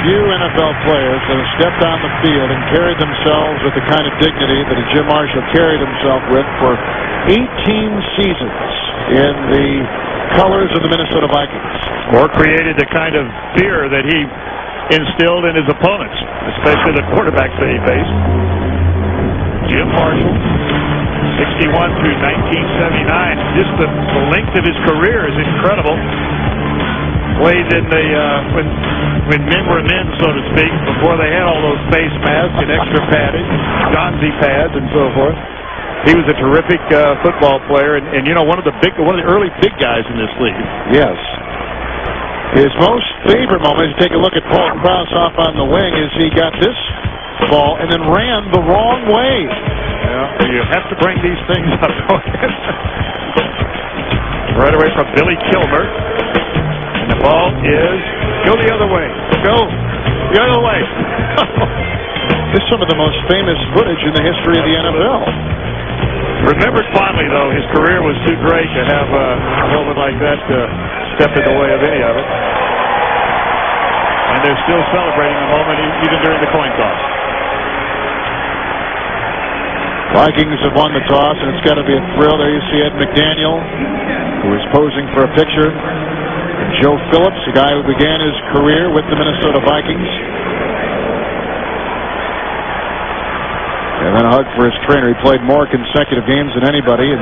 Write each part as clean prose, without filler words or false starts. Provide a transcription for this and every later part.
few NFL players that have stepped on the field and carried themselves with the kind of dignity that Jim Marshall carried himself with for 18 seasons in the colors of the Minnesota Vikings. Or created the kind of fear that he instilled in his opponents, especially the quarterbacks that he faced. Jim Marshall, 61 through 1979. Just the length of his career is incredible. Played in the when men were men, so to speak, before they had all those face masks and extra padding, Gonzi pads, and so forth. He was a terrific football player, and you know, one of the early big guys in this league. Yes. His most favorite moment, is take a look at Paul Krause off on the wing, is he got this ball and then ran the wrong way. Yeah, you have to bring these things up. Right away from Billy Kilmer. And the ball is go the other way. Go the other way. This is some of the most famous footage in the history of the NFL. Remembered fondly, though, his career was too great to have a moment like that step in the way of any of it. And they're still celebrating the moment even during the coin toss. Vikings have won the toss, and it's got to be a thrill. There you see Ed McDaniel, who is posing for a picture. And Joe Phillips, a guy who began his career with the Minnesota Vikings. And then a hug for his trainer. He played more consecutive games than anybody. And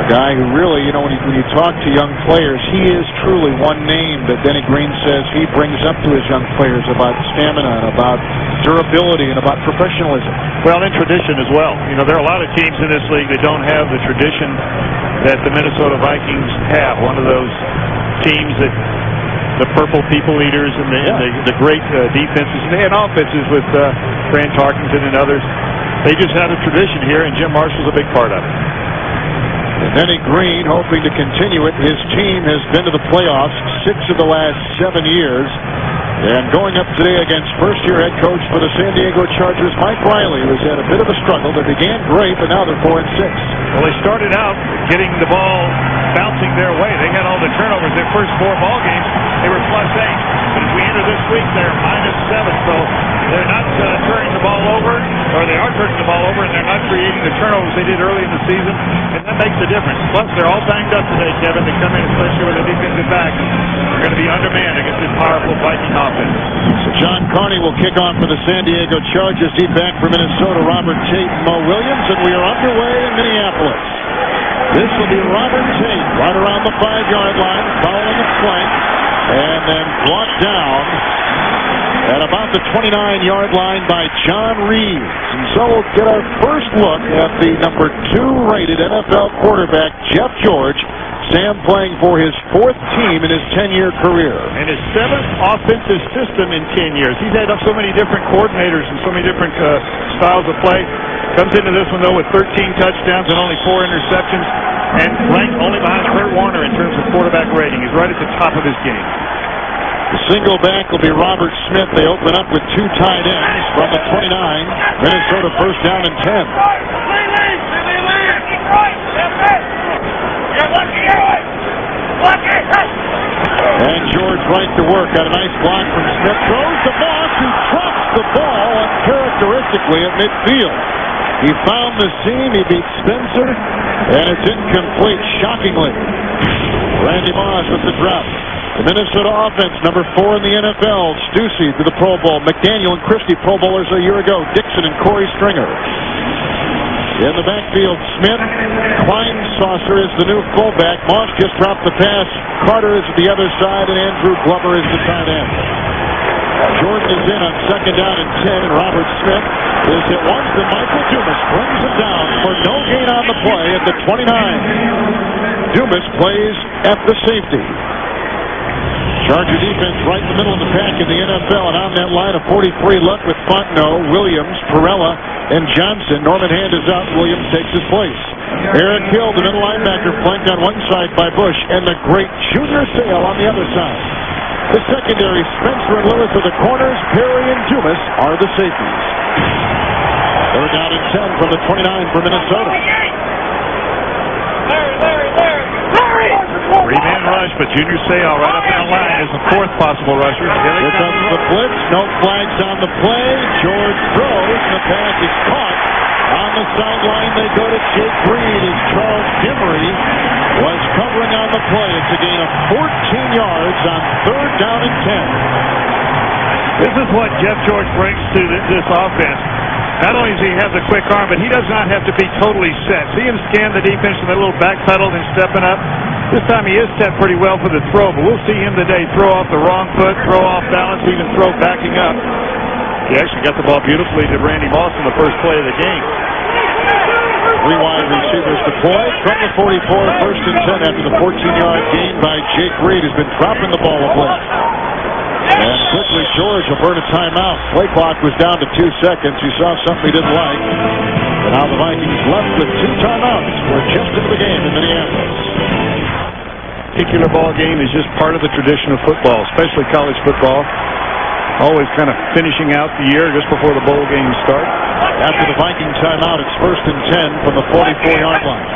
a guy who really, you know, when you talk to young players, he is truly one name that Denny Green says he brings up to his young players about stamina and about durability and about professionalism. Well, and tradition as well. You know, there are a lot of teams in this league that don't have the tradition that the Minnesota Vikings have. One of those teams that the purple people eaters and the great defenses and offenses with Fran Tarkenton and others. They just have a tradition here, and Jim Marshall's a big part of it. And Denny Green hoping to continue it. His team has been to the playoffs 6 of the last 7 years. And going up today against first-year head coach for the San Diego Chargers, Mike Riley, who's had a bit of a struggle. They began great, but now they're 4-6. Well, they started out getting the ball bouncing their way. They had all the turnovers. Their first 4 ball games, they were +8. But as we enter this week, they're -7. So they're not turning the ball over, or they are turning the ball over, and they're not creating the turnovers they did early in the season. And that makes a difference. Plus, they're all banged up today, Kevin. They come in, especially with a defensive back. They're going to be undermanned against this powerful Viking offense. So John Carney will kick off for the San Diego Chargers. Deep back for Minnesota, Robert Tate and Mo Williams, and we are underway in Minneapolis. This will be Robert Tate right around the 5-yard line, following the flank, and then brought down at about the 29-yard line by John Reeves. And so we'll get our first look at the number 2 rated NFL quarterback, Jeff George. Sam playing for his 4th team in his 10-year career. And his 7th offensive system in 10 years. He's had so many different coordinators and so many different styles of play. Comes into this one, though, with 13 touchdowns and only 4 interceptions. And ranked only behind Kurt Warner in terms of quarterback rating. He's right at the top of his game. The single back will be Robert Smith. They open up with 2 tight ends from the 29. Minnesota first down and 10. And George right to work. Got a nice block from Smith. Throws to Moss, who drops the ball uncharacteristically at midfield. He found the seam. He beat Spencer, and it's incomplete, shockingly. Randy Moss with the drop. The Minnesota offense, number 4 in the NFL. Stussy to the Pro Bowl. McDaniel and Christie, Pro Bowlers a year ago. Dixon and Corey Stringer. In the backfield, Smith. Kleinsasser is the new fullback. Moss just dropped the pass. Carter is at the other side, and Andrew Glover is the tight end. Jordan is in on 2nd down and 10, and Robert Smith is hit once, and Michael Dumas brings him down for no gain on the play at the 29. Dumas plays at the safety. Charger defense right in the middle of the pack in the NFL, and on that line of 43 look with Fontenot, Williams, Perella, and Johnson. Norman Hand is out. Williams takes his place. Eric Hill, the middle linebacker, flanked on one side by Bush, and the great Junior Sale on the other side. The secondary, Spencer and Lewis are the corners. Perry and Dumas are the safeties. They're down and 10 from the 29 for Minnesota. Three-man rush, but Junior Seau right up in the line is the fourth possible rusher. Here comes the blitz. No flags on the play. George throws. The pass is caught. On the sideline, they go to Jake Reed as Charles Dimmery was covering on the play. It's a gain of 14 yards on 3rd down and 10. This is what Jeff George brings to this offense. Not only does he have the quick arm, but he does not have to be totally set. See him scan the defense with a little back pedal and stepping up. This time he is set pretty well for the throw, but we'll see him today throw off the wrong foot, throw off balance, even throw backing up. He actually got the ball beautifully to Randy Moss in the first play of the game. 3 wide receivers deployed from the 44, 1st and 10 after the 14-yard gain by Jake Reed, who's been dropping the ball a bit. And quickly, George will burn a timeout. Play clock was down to 2 seconds. He saw something he didn't like. And now the Vikings left with 2 timeouts. We're just into the game in Minneapolis. Particular ball game is just part of the tradition of football, especially college football. Always kind of finishing out the year just before the bowl games start. After the Viking timeout, it's 1st and 10 from the 44-yard line.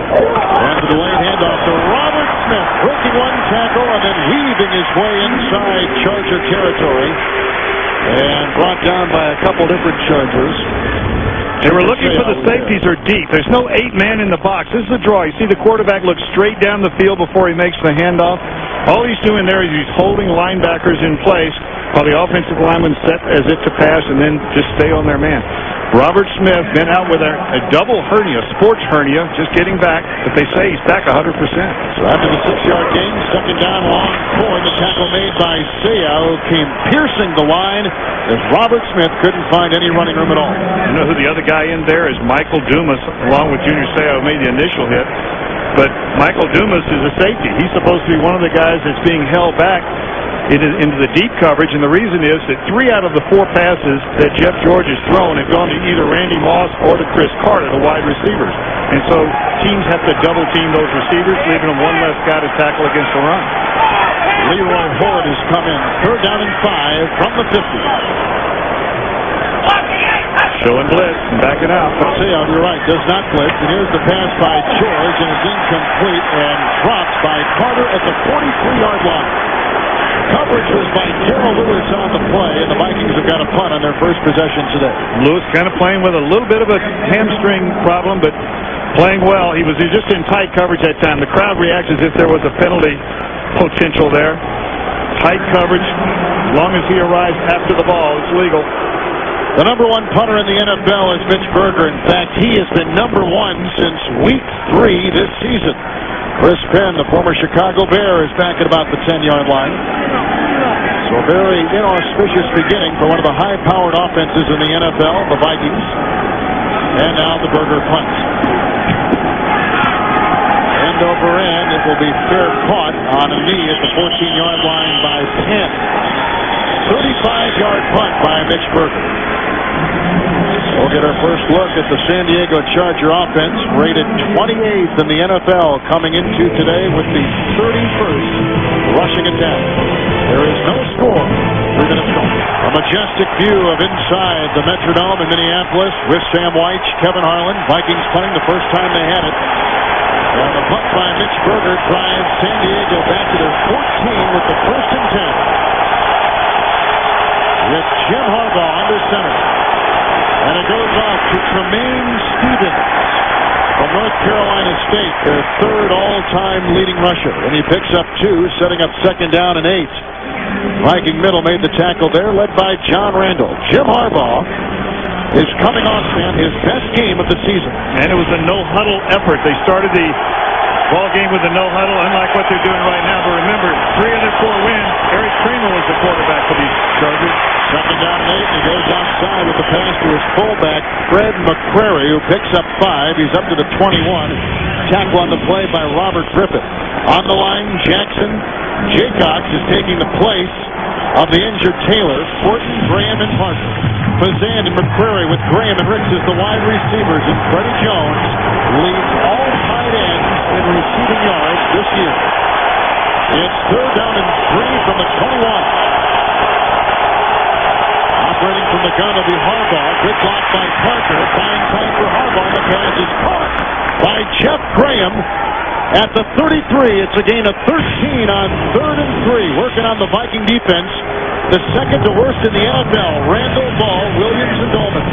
And the delayed handoff to Robert Smith, breaking one tackle and then weaving his way inside Charger territory. And brought down by a couple different Chargers. They were looking for the safeties are deep. There's no 8-man in the box. This is a draw. You see the quarterback look straight down the field before he makes the handoff. All he's doing there is he's holding linebackers in place while the offensive linemen set as if to pass and then just stay on their man. Robert Smith been out with a double hernia, sports hernia, just getting back, but they say he's back 100%. So after the 6-yard gain, 2nd down, long 4, the tackle made by Seau came piercing the line as Robert Smith couldn't find any running room at all. You know who the other guy in there is? Michael Dumas, along with Junior Seau, made the initial hit. But Michael Dumas is a safety. He's supposed to be one of the guys that's being held back into the deep coverage, and the reason is that 3 out of the 4 passes that Jeff George has thrown have gone to either Randy Moss or to Chris Carter, the wide receivers. And so teams have to double team those receivers, leaving them one less guy to tackle against the run. Leroy Horde has come in, 3rd down and 5 from the 50. Showing blitz and backing out. Seau, you're right, does not blitz. And here's the pass by George, and it's incomplete and dropped by Carter at the 43-yard line. Coverage was by Darrell Lewis on the play, and the Vikings have got a punt on their first possession today. Lewis kind of playing with a little bit of a hamstring problem, but playing well. He was just in tight coverage that time. The crowd reacts as if there was a penalty potential there. Tight coverage. As long as he arrives after the ball, it's legal. The number 1 punter in the NFL is Mitch Berger. In fact, he has been number 1 since week 3 this season. Chris Penn, the former Chicago Bear, is back at about the 10-yard line. So a very inauspicious beginning for one of the high-powered offenses in the NFL, the Vikings. And now the Berger punt. End over end, it will be fair caught on a knee at the 14-yard line by Penn. 35-yard punt by Mitch Berger. We'll get our first look at the San Diego Charger offense, rated 28th in the NFL, coming into today with the 31st rushing attack. There is no score. 3 minutes gone. A majestic view of inside the Metrodome in Minneapolis with Sam White, Kevin Harlan. Vikings punting the first time they had it. And the punt by Mitch Berger drives San Diego back to their 14 with the 1st and 10. With Jim Harbaugh under center. And it goes off to Tremaine Stevens from North Carolina State, their 3rd all-time leading rusher. And he picks up 2, setting up 2nd down and 8. Viking middle made the tackle there, led by John Randall. Jim Harbaugh is coming off his best game of the season. And it was a no-huddle effort. They started the ball game with a no-huddle, unlike what they're doing right now. But remember, 3 of their 4 wins, Eric Kremer was the quarterback for these Chargers. 2nd down and 8, and he goes outside with the pass to his fullback, Fred McCrary, who picks up 5. He's up to the 21. Tackle on the play by Robert Griffith. On the line, Jackson Jaycox is taking the place of the injured Taylor, Fortin, Graham, and Parker. Fazan and McCrary with Graham and Ricks as the wide receivers, and Freddie Jones leads all tight ends in receiving yards this year. It's 3rd down and 3 from the 21. Operating from the gun will be Harbaugh. Good block by Parker. Fine time for Harbaugh. The pass is caught by Jeff Graham. at the 33. It's a gain of 13 on 3rd and 3. Working on the Viking defense. The second to worst in the NFL. Randall, Ball, Williams, and Dolman.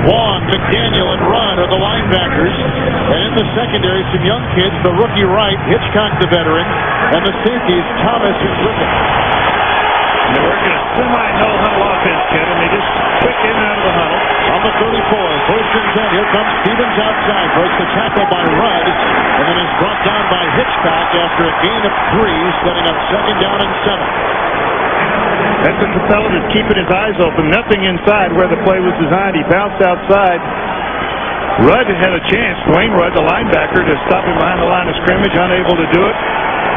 Vaughn, McDaniel, and Rudd are the linebackers. And in the secondary, some young kids. The rookie Wright, Hitchcock the veteran, and the safeties, Thomas and Griffin. They're working a semi-no-huddle offense, Ken, and they just quick in and out of the huddle. On the 34, first and 10. Here comes Stevens outside. Breaks the tackle by Rudd, and then is brought down by Hitchcock after a gain of 3, setting up 2nd down and 7. That's what Capella is keeping his eyes open. Nothing inside where the play was designed. He bounced outside. Rudd had a chance. Dwayne Rudd, the linebacker, to stop him behind the line of scrimmage, unable to do it.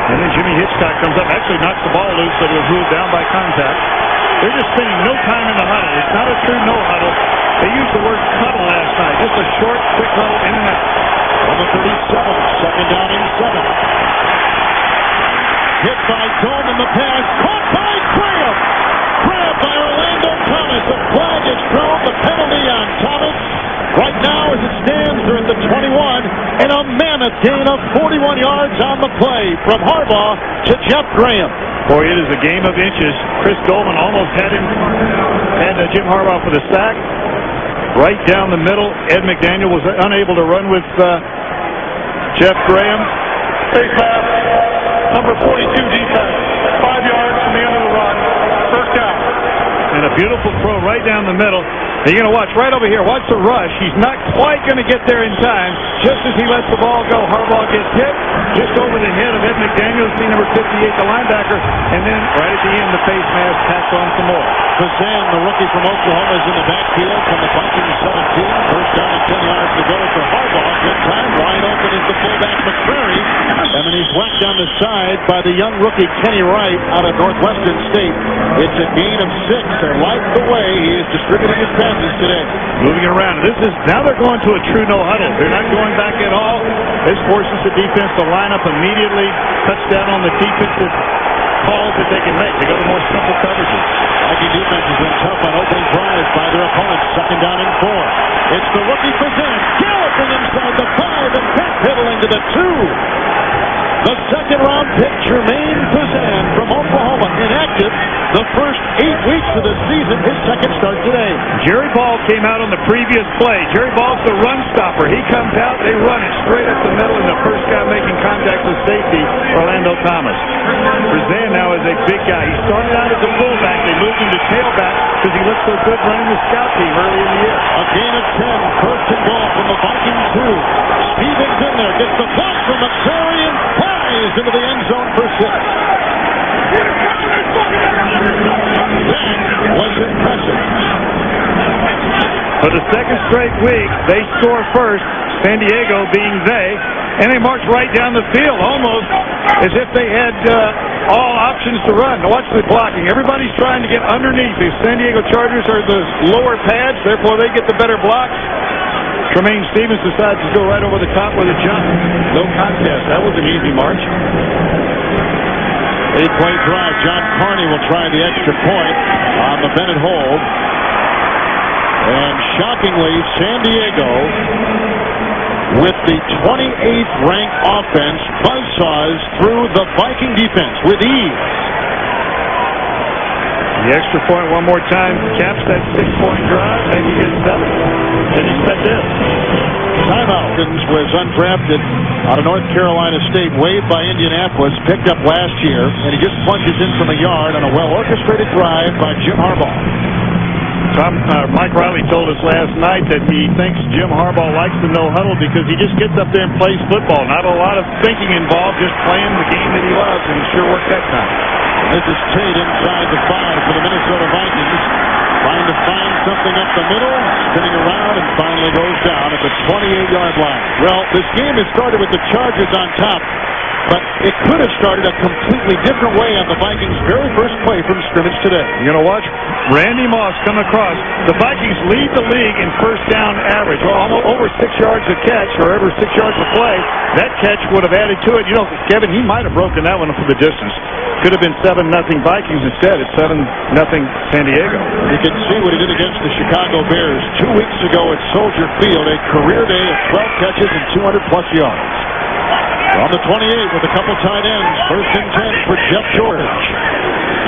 And then Jimmy Hitchcock comes up, actually knocks the ball loose, but it was ruled down by contact. They're just spending no time in the huddle. It's not a true no huddle. They used the word huddle last night. Just a short, quick huddle in and out. On the 37, 2nd down and 7. Hit by Dome in the pass, caught by Graham. Grabbed by Orlando Thomas. A flag is thrown. The penalty on Thomas. Right now, as it stands, they're at the 21, and a mammoth gain of 41 yards on the play from Harbaugh to Jeff Graham. Boy, it is a game of inches. Chris Goldman almost had Jim Harbaugh for the sack. Right down the middle. Ed McDaniel was unable to run with Jeff Graham. Big pass, number 42 defense, 5 yards from the end of the run, 1st down. And a beautiful throw right down the middle. And you're going to watch right over here. Watch the rush. He's not quite going to get there in time. Just as he lets the ball go, Harbaugh gets hit just over the head of Ed McDaniel, number 58, the linebacker. And then right at the end, the face mask tacked on some more. Kazan, the rookie from Oklahoma, is in the backfield from the Vikings 17. First down and 10 yards to go for Harbaugh. Good time. Wide open is the fullback McCrary. And then he's whacked down the side by the young rookie Kenny Wright out of Northwestern State. It's a gain of 6. They like the way he is distributing his passes today. Moving around. Now they're going to a true no-huddle. They're not going back at all. This forces the defense to line up immediately. Touchdown on the defensive calls that they can make. They go to more simple coverages. Viking defense has been tough on opening drives by their opponents. 2nd down and 4. It's the rookie Kazan galloping inside the 5 and backpedaling to the 2. The 2nd-round pick, Jermaine Kazan from Oklahoma, inactive the first 8 weeks of the season. His 2nd start today. Jerry Ball came out on the previous play. Jerry Ball's the run stopper. He comes out, they run it straight up the middle, and the first guy making contact with safety, Orlando Thomas. Kazan now is a big guy. He started out as a fullback. They moved him to tailback because he looked so good running the scout team early in the year. A gain of 10. First and goal from the Vikings 2. Stevens in there. Gets the block from McCrary and flies into the end zone for 6. That was impressive. For the 2nd straight week, they score first, San Diego being they, and they march right down the field, almost as if they had all options to run. Now watch the blocking. Everybody's trying to get underneath. The San Diego Chargers are the lower pads, therefore they get the better blocks. Tremaine Stevens decides to go right over the top with a jump. No contest. That was an easy march. 8-play drive. John Carney will try the extra point on the Bennett hold. And shockingly, San Diego, with the 28th ranked offense, buzzsaws through the Viking defense with ease. The extra point one more time caps that 6-point drive, and you get 7. And you set this. Timeout was undrafted out of North Carolina State, waived by Indianapolis, picked up last year, and he just plunges in from a yard on a well-orchestrated drive by Jim Harbaugh. Mike Riley told us last night that he thinks Jim Harbaugh likes the no-huddle because he just gets up there and plays football. Not a lot of thinking involved, just playing the game that he loves, and he sure worked that time. This is Tate inside the 5 for the Minnesota Vikings. Trying to find something up the middle, spinning around, and finally goes down at the 28-yard line. Well, this game has started with the Chargers on top, but it could have started a completely different way on the Vikings' very first play from scrimmage today. You're going to watch Randy Moss come across. The Vikings lead the league in first down average. Well, almost over 6 yards a catch, or over 6 yards a play. That catch would have added to it. You know, Kevin, he might have broken that one for the distance. Could have been 7-0 Vikings instead. It's 7-0 San Diego. You can see what he did against the Chicago Bears 2 weeks ago at Soldier Field. A career day of 12 catches and 200-plus yards. On the 28 with a couple tight ends. 1st and 10 for Jeff George.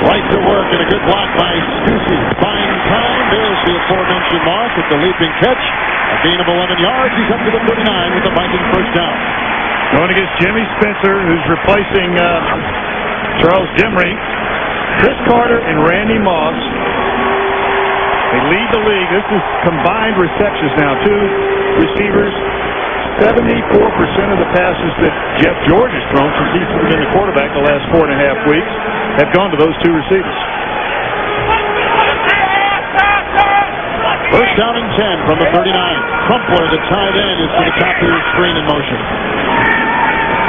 Right to work and a good block by Stussy. Fine time. There's the aforementioned mark at the leaping catch. A gain of 11 yards. He's up to the 39 with the Viking first down. Going against Jimmy Spencer, who's replacing Charles Dimry. Chris Carter and Randy Moss. They lead the league. This is combined receptions now. 2 receivers. 74% of the passes that Jeff George has thrown since he's been the quarterback the last 4.5 weeks have gone to those 2 receivers. First down and 10 from the 39. Crumpler, the tight end, is to the top of your screen in motion.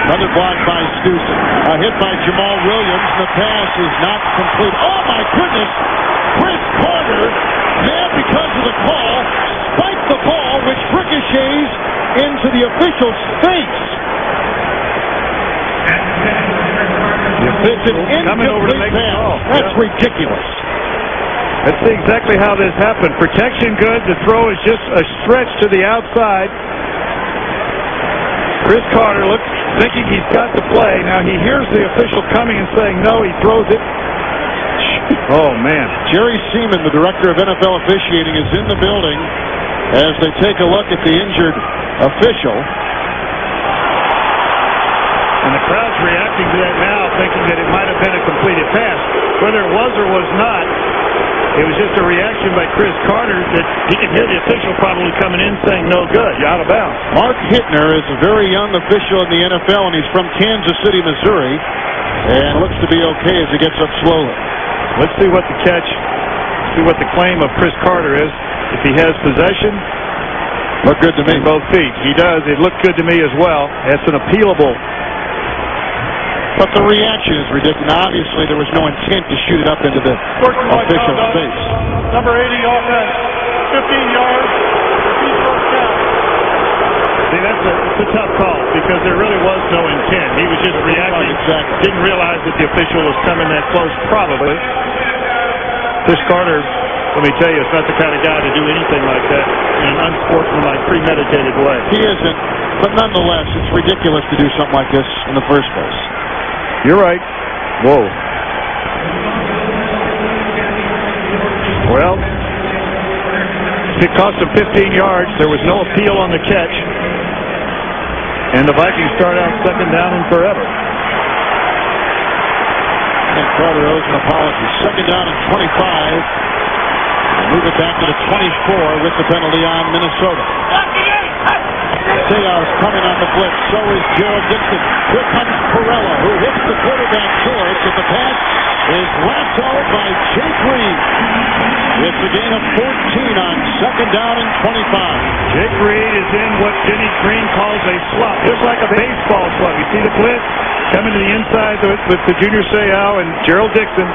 Another block by Stussy. A hit by Jamal Williams. The pass is not complete. Oh, my goodness! Chris Carter, mad because of the call, spiked the ball, which ricochets into the official's face. It's an incomplete pass. That's ridiculous. Let's see exactly how this happened. Protection good. The throw is just a stretch to the outside. Chris Carter thinking he's got the play. Now he hears the official coming and saying no. He throws it. Oh, man. Jerry Seaman, the director of NFL officiating, is in the building as they take a look at the injured official. And the crowd's reacting to that now, thinking that it might have been a completed pass. Whether it was or was not, it was just a reaction by Chris Carter that he could hear the official probably coming in saying, no good, you're out of bounds. Mark Hittner is a very young official in the NFL, and he's from Kansas City, Missouri, and looks to be okay as he gets up slowly. Let's see what the catch, see what the claim of Chris Carter is. If he has possession, look good to me. Both feet. He does. It looked good to me as well. It's an appealable. But the reaction is ridiculous. Now, obviously, there was no intent to shoot it up into the official's face. Number 80 offense, 15 yards, first down. See, that's a tough call because there really was no intent. He was just reacting. Exactly. Didn't realize that the official was coming that close, probably. Chris Carter, let me tell you, is not the kind of guy to do anything like that in an unsportsmanlike, premeditated way. He isn't, but nonetheless, it's ridiculous to do something like this in the first place. You're right. Whoa. Well, it cost him 15 yards. There was no appeal on the catch. And the Vikings start out 2nd down and forever. And Carter owes an apology. 2nd down and 25. Move it back to the 24 with the penalty on Minnesota. Sayar's coming on the blitz. So is Gerald Dixon. Here comes Perella, who hits the quarterback George, but the pass is lassoed by Jake Reed. It's a gain of 14 on 2nd down and 25. Jake Reed is in what Denny Green calls a slump, just like a baseball slump. You see the blitz coming to the inside with the junior Sayar and Gerald Dixon.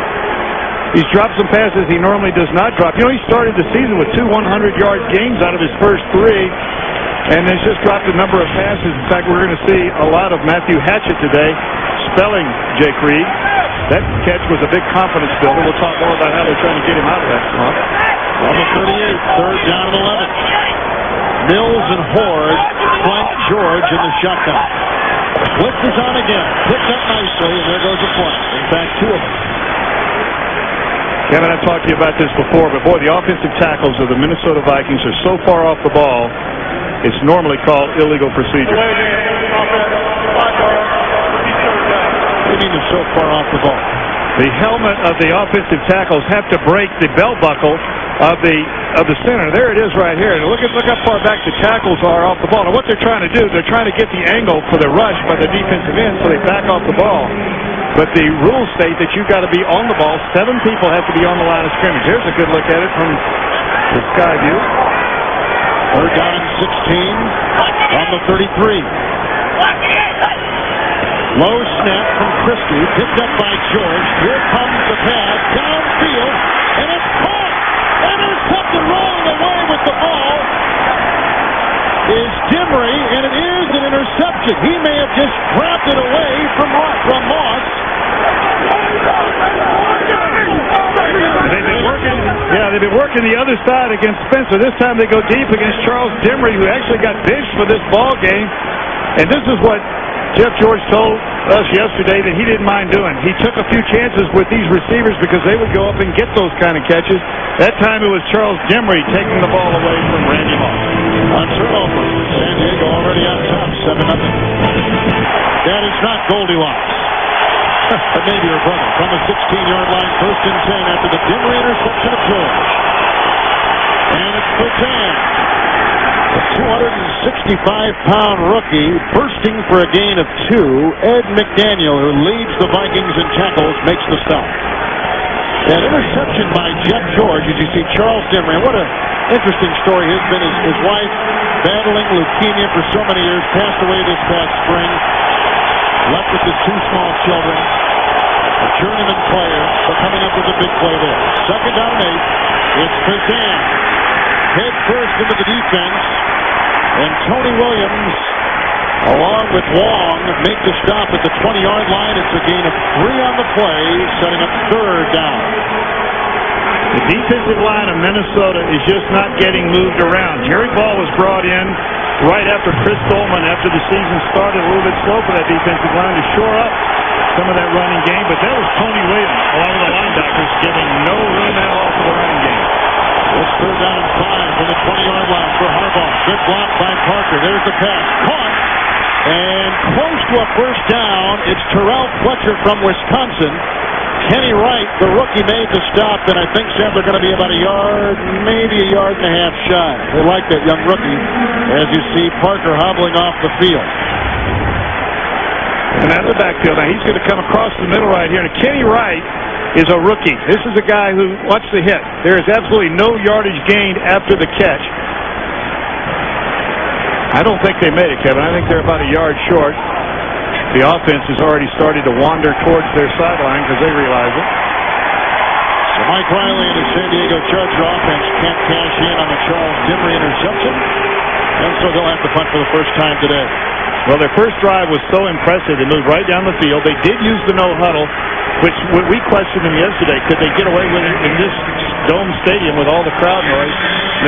He's dropped some passes he normally does not drop. You know, he started the season with 2 100-yard games out of his first 3. And has just dropped a number of passes. In fact, we're going to see a lot of Matthew Hatchett today spelling Jake Reed. That catch was a big confidence builder. We'll talk more about how they're trying to get him out of that slump. On the 38, 3rd down and 11. Mills and Horde flank George in the shotgun. Blitz is on again. Picked up nicely, and there goes a flank. In fact, 2 of them. Kevin, I've talked to you about this before, but boy, the offensive tackles of the Minnesota Vikings are so far off the ball, it's normally called illegal procedure. What do you mean it's so far off the ball? The helmet of the offensive tackles have to break the belt buckle of the center. There it is right here. And look how far back the tackles are off the ball. Now what they're trying to do, they're trying to get the angle for the rush by the defensive end, so they back off the ball. But the rules state that you've got to be on the ball. 7 people have to be on the line of scrimmage. Here's a good look at it from the sky view. 3rd down and 16 on the 33. Low snap from Christie, picked up by George. Here comes the pass downfield, and it's caught. And there's something wrong away with the ball. Is Dimry, and it is an interception. He may have just grabbed it away from Moss. They've been working the other side against Spencer. This time they go deep against Charles Dimry, who actually got benched for this ball game. And this is what Jeff George told us yesterday that he didn't mind doing. He took a few chances with these receivers because they would go up and get those kind of catches. That time it was Charles Dimry taking the ball away from Randy Moss. On turnover, San Diego already on top, 7-0. That is not Goldilocks. But maybe her brother from the 16-yard line, 1st and 10 after the Dimry interception of George. And it's for Dan. A 265-pound rookie bursting for a gain of 2. Ed McDaniel, who leads the Vikings in tackles, makes the stop. That interception by Jeff George, as you see Charles Dimry. What an interesting story has been. His wife, battling leukemia for so many years, passed away this past spring. Left with his 2 small children. A journeyman player, but coming up with a big play there. 2nd down and 8. It's Kazan. Head first into the defense. And Tony Williams, along with Wong, make the stop at the 20-yard line. It's a gain of 3 on the play, setting up 3rd down. The defensive line of Minnesota is just not getting moved around. Jerry Ball was brought in right after Chris Coleman, after the season started, a little bit slow for that defensive line to shore up some of that running game. But that was Tony Williams, along with the linebackers, giving no room at all for the running game. It's 3rd down and 5 from the 20-yard line for Harbaugh. Good block by Parker. There's the pass. Caught. And close to a 1st down. It's Terrell Fletcher from Wisconsin. Kenny Wright, the rookie, made the stop, and I think they're going to be about a yard, maybe a yard and a half shy. They like that young rookie, as you see Parker hobbling off the field. And out of the backfield, now he's going to come across the middle right here. And Kenny Wright is a rookie. This is a guy who, watch the hit. There is absolutely no yardage gained after the catch. I don't think they made it, Kevin. I think they're about a yard short. The offense has already started to wander towards their sideline because they realize it. So Mike Riley and his San Diego Charger offense can't cash in on the Charles Dimry interception, and so they'll have to punt for the first time today. Well, their first drive was so impressive. They moved right down the field. They did use the no huddle, which we questioned them yesterday. Could they get away with it in this dome stadium with all the crowd noise?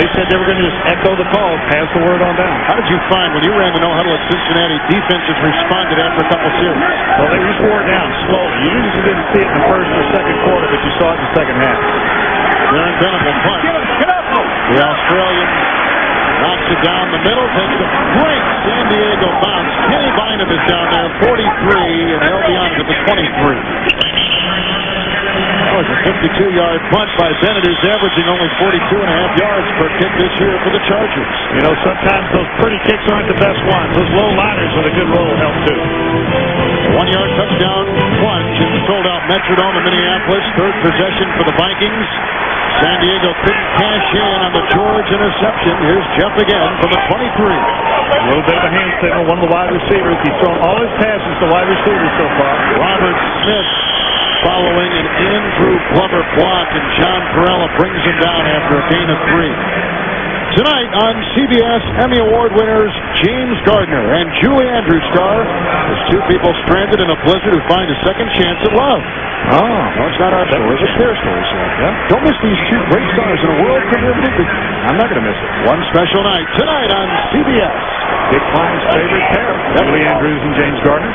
They said they were going to just echo the call, pass the word on down. How did you find when you ran the no huddle at Cincinnati, defenses responded after a couple series? Well, they just wore it down slowly. You usually didn't see it in the 1st or 2nd quarter, but you saw it in the 2nd half. Darren Venable punt. The Australian knocks it down the middle, takes a great San Diego bounce. Kenny Bynum is down there, 43, and they'll be on to the 23. That was a 52-yard punt by Bennett, who's averaging only 42.5 yards per kick this year for the Chargers. You know, sometimes those pretty kicks aren't the best ones. Those low liners with a good roll help too. A 1-yard touchdown plunge in the sold-out Metrodome in Minneapolis. 3rd possession for the Vikings. San Diego couldn't cash in on the George interception. Here's Jeff again from the 23. A little bit of a hand signal, one of the wide receivers. He's thrown all his passes to wide receivers so far. Robert Smith following an Andrew Glover block, and John Perella brings him down after a gain of 3. Tonight on CBS, Emmy Award winners James Gardner and Julie Andrews star as 2 people stranded in a blizzard who find a second chance at love. Oh, no, it's not our story. It's their story, sir. Yeah? Don't miss these 2 great stars in a world premiere movie. I'm not going to miss it. One special night tonight on CBS. Big Klein's favorite pair, Julie Andrews and James Gardner.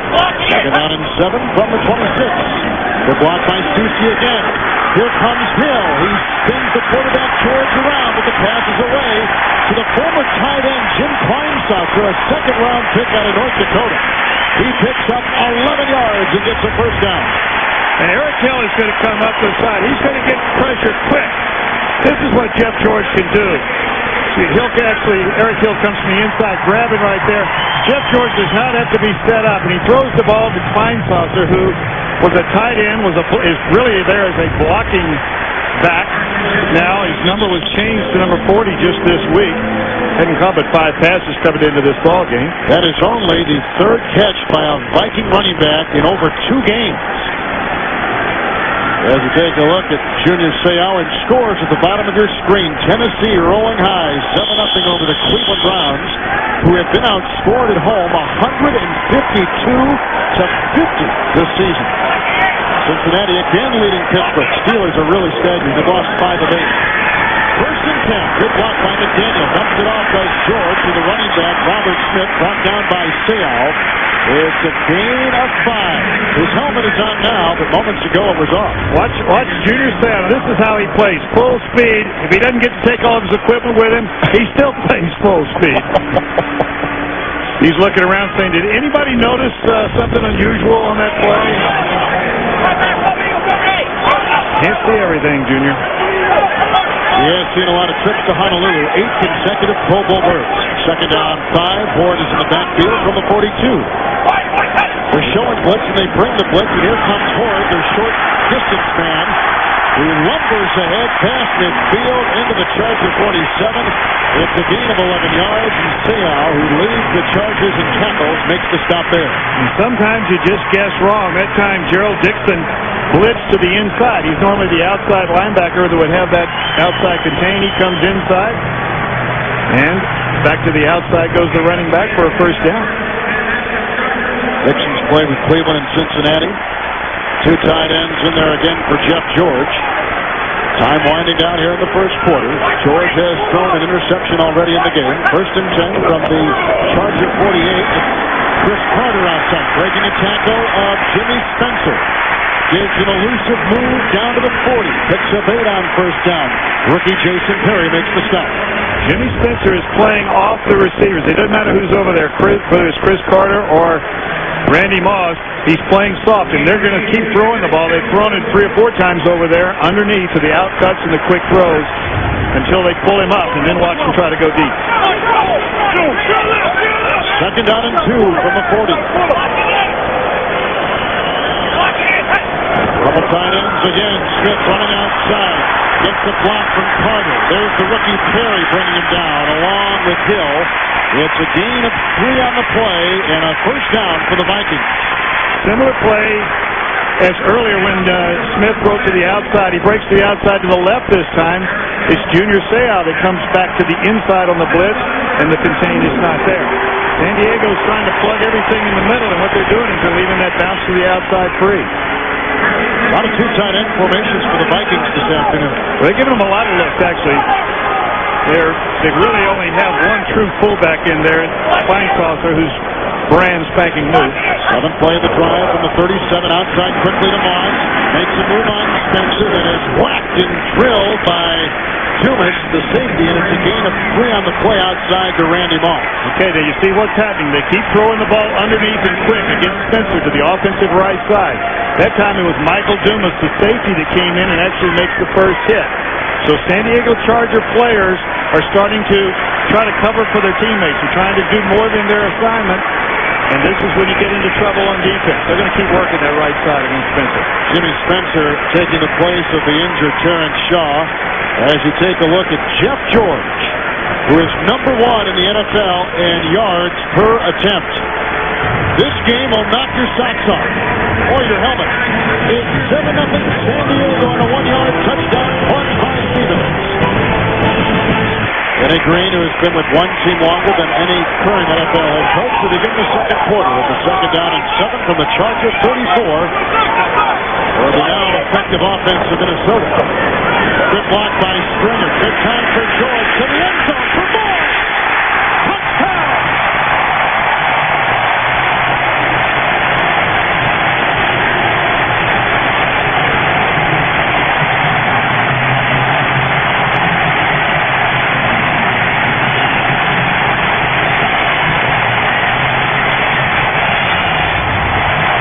2nd down and 7 from the 26. Good block by Susie again. Here comes Hill. He spins the quarterback George around, but the pass is away to the former tight end Jim Kleinstocks, a 2nd-round pick out of North Dakota. He picks up 11 yards and gets a 1st down. And Eric Hill is going to come up the side. He's going to get pressure quick. This is what Jeff George can do. See, Eric Hill comes from the inside, grabbing right there. Jeff George does not have to be set up, and he throws the ball to Kleinstocks, who was a tight end, is really there as a blocking back. Now his number was changed to number 40 just this week. Hadn't caught but 5 passes coming into this ball game. That is only the 3rd catch by a Viking running back in over 2 games. As you take a look at Junior Seau and scores at the bottom of your screen. Tennessee rolling high, 7-0 over the Cleveland Browns, who have been outscored at home 152-50 this season. Cincinnati again leading Pittsburgh. Steelers are really staggering. They've lost 5 of 8. 1st and 10. Good block by McDaniel. Dumps it off by George to the running back. quarterback, Robert Smith, brought down by Seau. It's a gain of 5. His helmet is on now, but moments ago it was off. Watch Junior Seau. This is how he plays. Full speed. If he doesn't get to take all of his equipment with him, he still plays full speed. He's looking around saying, did anybody notice something unusual on that play? Can't see everything, Junior. He has seen a lot of trips to Honolulu. 8 consecutive Pro Bowl berths. Second down 5. Ward is in the backfield from the 42. They're showing blitz, and they bring the blitz, and here comes Ward, their short distance man, who lumbers ahead past midfield into the Charger 47. It's a gain of 11 yards, and Seau, who leads the Chargers in tackles, makes the stop there. And sometimes you just guess wrong. That time, Gerald Dixon blitzed to the inside. He's normally the outside linebacker that would have that outside contain. He comes inside, and back to the outside goes the running back for a first down. Dixon's play with Cleveland and Cincinnati. 2 tight ends in there again for Jeff George. Time winding down here in the first quarter. George has thrown an interception already in the game. 1st and 10 from the Charger 48. Chris Carter outside, breaking a tackle of Jimmy Spencer. Gives an elusive move down to the 40. Picks up 8 on first down. Rookie Jason Perry makes the stop. Jimmy Spencer is playing off the receivers. It doesn't matter who's over there, whether it's Chris Carter or Randy Moss. He's playing soft, and they're going to keep throwing the ball. They've thrown it 3 or 4 times over there underneath to the outcuts and the quick throws until they pull him up, and then watch him try to go deep. Second down and 2 from the 40. Couple tight ends again. Smith running outside. Gets the block from Carter. There's the rookie Perry bringing him down along with Hill. It's a gain of 3 on the play and a first down for the Vikings. Similar play as earlier when Smith broke to the outside. He breaks to the outside to the left this time. It's Junior Seau that comes back to the inside on the blitz, and the contain is not there. San Diego's trying to plug everything in the middle, and what they're doing is they're leaving that bounce to the outside free. A lot of 2 tight end formations for the Vikings this afternoon. Well, they're giving them a lot of looks, actually. They really only have one true fullback in there, Feinsaucer, who's brand spanking new. 7th play of the drive from the 37 outside quickly to Moss. Makes a move on Spencer and is whacked and drilled by Dumas, the safety, and it's a gain of 3 on the play outside to Randy Moss. Okay, now you see what's happening. They keep throwing the ball underneath and quick against Spencer to the offensive right side. That time it was Michael Dumas, the safety, that came in and actually makes the first hit. So San Diego Charger players are starting to try to cover for their teammates. They're trying to do more than their assignment, and this is when you get into trouble on defense. They're going to keep working that right side against Spencer. Jimmy Spencer taking the place of the injured Terrence Shaw. As you take a look at Jeff George, who is number 1 in the NFL in yards per attempt. This game will knock your socks off or your helmet. It's 7-0 San Diego on a 1-yard touchdown punt by Stevens. Kenny Green, who has been with one team longer than any current NFL head coach, to begin the second quarter with a second down and 7 from the Chargers 34 for the now effective offense of Minnesota. Good block by Springer. Good time for George to the end zone for more. Touchdown!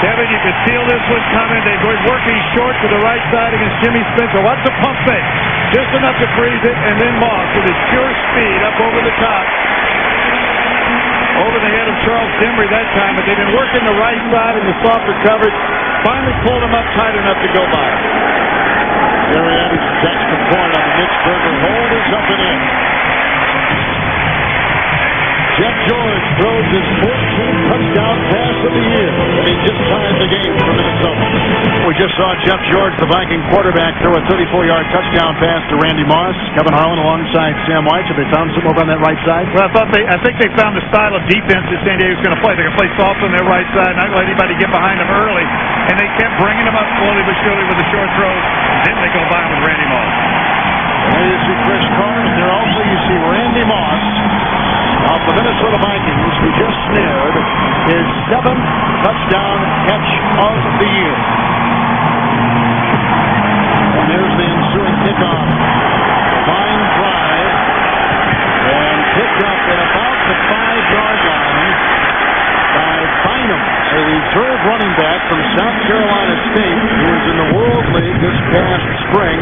Kevin, you could feel this one coming. They were working short to the right side against Jimmy Spencer. What's the pump fake? Just enough to freeze it, and then Moss with his pure speed up over the top. Over the head of Charles Dimry that time, but they've been working the right side in the softer coverage. Finally pulled him up tight enough to go by. Gary Anderson takes the point on the Mitch Berger hold is up and in. Jeff George throws his 14th touchdown pass of the year, and he just tied the game for Minnesota. We just saw Jeff George, the Viking quarterback, throw a 34-yard touchdown pass to Randy Moss. Kevin Harlan alongside Sam White. Have they found some over on that right side? Well, I think they found the style of defense that San Diego's going to play. They're going to play soft on their right side, not let anybody get behind them early. And they kept bringing them up slowly but surely with the short throws. Then they go by with Randy Moss. There you see Chris Carter. There also you see Randy Moss off the Minnesota Vikings. a reserve running back from South Carolina State who was in the World League this past spring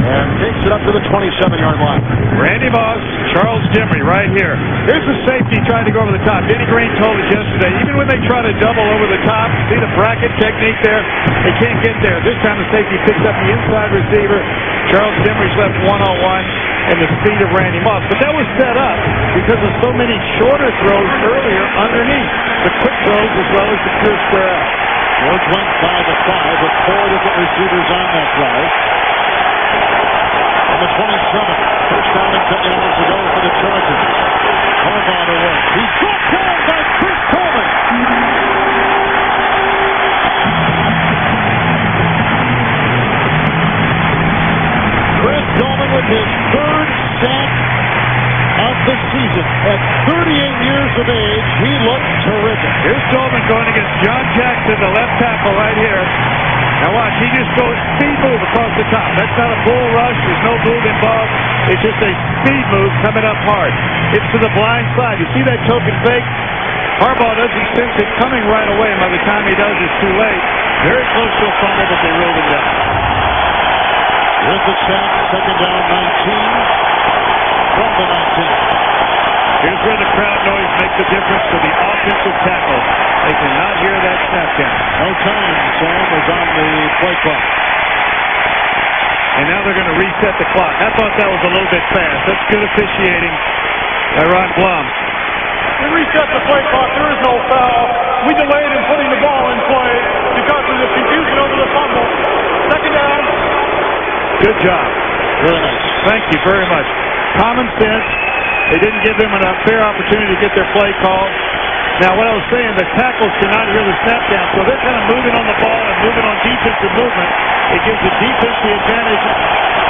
and takes it up to the 27-yard line. Randy Moss, Charles Dimry right here. Here's the safety trying to go over the top. Denny Green told us yesterday, even when they try to double over the top, see the bracket technique there? They can't get there. This time the safety picks up the inside receiver. Charles Dimry's left one-on-one and the speed of Randy Moss. But that was set up because of so many shorter throws earlier underneath. The quick throws as well as the pure square out. George went 5-5 with 4 different receivers on that drive. On the 27, first down and 10 yards to go for the Chargers. Harbaugh to work. He's brought down by Chris Coleman. Chris Coleman with his 3rd sack of the season. At 38 years of age, he looked terrific. Here's Coleman going against John Jackson, the left tackle right here. Now watch, he just goes speed move across the top. That's not a bull rush. There's no move involved. It's just a speed move coming up hard. It's to the blind side. You see that token fake? Harbaugh doesn't sense it coming right away. By the time he does, it's too late. Very close to a fumble, but they ruled him down. With the sack, second down 19 from the 19. Here's where the crowd noise makes a difference to the offensive tackle. They cannot hear that snap count. No time, Sam was on the play clock. And now they're going to reset the clock. I thought that was a little bit fast. That's good officiating by Ron Blum. We reset the play clock. There is no foul. We delayed in putting the ball in play because of the confusion over the fumble. Second down. Good job. Very nice. Thank you very much. Common sense. They didn't give them a fair opportunity to get their play called. Now, what I was saying, the tackles cannot hear the snap down, so they're kind of moving on the ball and moving on defensive movement. It gives the defense the advantage,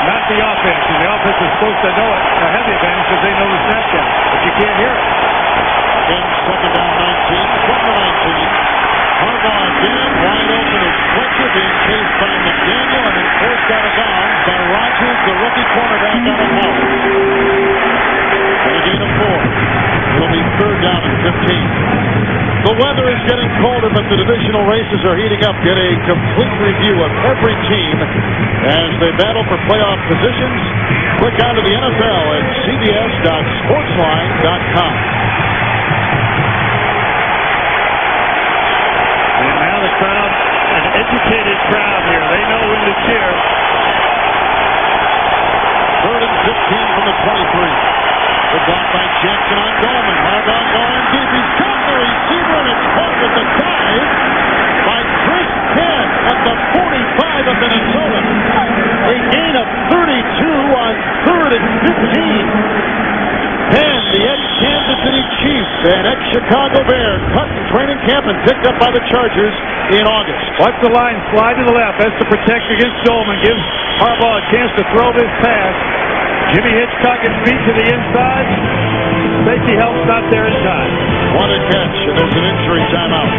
not the offense. And the offense is supposed to know it, or have the advantage because they know the snap down. But you can't hear it. Again, second down 19 from the 19. Harbaugh again, wide open is Fletcher being chased by McDaniel and then forced out of bounds by Rodgers, the rookie cornerback out of Howard. And a gain of 4. It'll be third down and 15. The weather is getting colder, but the divisional races are heating up. Get a complete review of every team as they battle for playoff positions. Click onto the NFL at cbs.sportsline.com. And now the crowd, an educated crowd here. They know when to cheer. Third and 15 from the 23. The block by Jackson on Goldman. Harbaugh going deep. He's got the receiver, and it's caught with the dive by Chris Penn at the 45 of Minnesota. A gain of 32 on third and 15. Penn, the ex-Kansas City Chief and ex-Chicago Bear, cut in training camp and picked up by the Chargers in August. Watch the line slide to the left. That's to protect against Dolman. Gives Harbaugh a chance to throw this pass. Jimmy Hitchcock and feet to the inside. Safety help's not there in time. What a catch, and there's an injury timeout.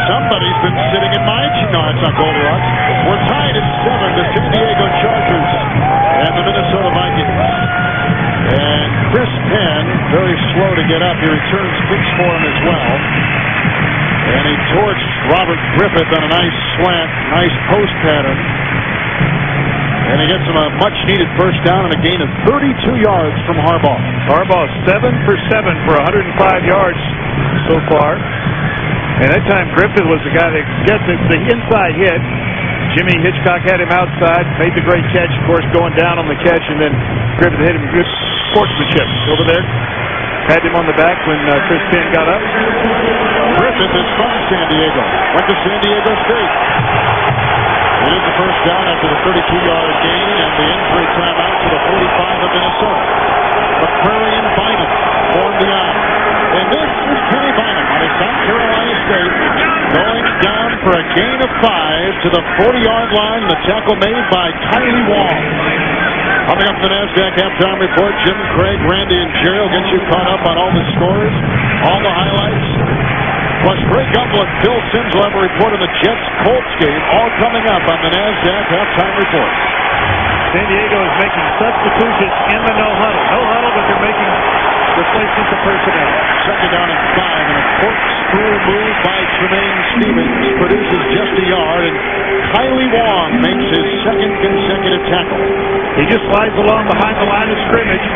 Somebody's been sitting in my... No, it's not Goldilocks. We're tied at 7, the San Diego Chargers and the Minnesota Vikings. And Chris Penn, very slow to get up. He returns kicks for him as well. And he torched Robert Griffith on a nice slant, nice post pattern. And he gets him a much-needed first down and a gain of 32 yards from Harbaugh. Harbaugh 7 for 7 for 105 yards so far. And that time Griffith was the guy that gets it, the inside hit. Jimmy Hitchcock had him outside, made the great catch, of course, going down on the catch, and then Griffith hit him good sportsmanship over there. Had him on the back when Chris Penn got up. Griffith is from San Diego. Went to San Diego State. It is the first down after the 32-yard gain and the injury timeout to the 45 of Minnesota. McCrary and Bynum form the eye. And this is Kenny Bynum out of South Carolina State going down for a gain of 5 to the 40-yard line. The tackle made by Kylie Wong. Coming up to the NASDAQ halftime report, Jim, Craig, Randy, and Jerry will get you caught up on all the scores, all the highlights. Plus, Greg Gumbel and Phil Simms will have a report on the Jets-Colts game, all coming up on the NASDAQ halftime report. San Diego is making substitutions in the no huddle. No huddle, but they're making replacements of personnel. Second down and 5 and a corkscrew move by Tremaine Stevens produces just a yard, and Kylie Wong makes his second consecutive tackle. He just slides along behind the line of scrimmage.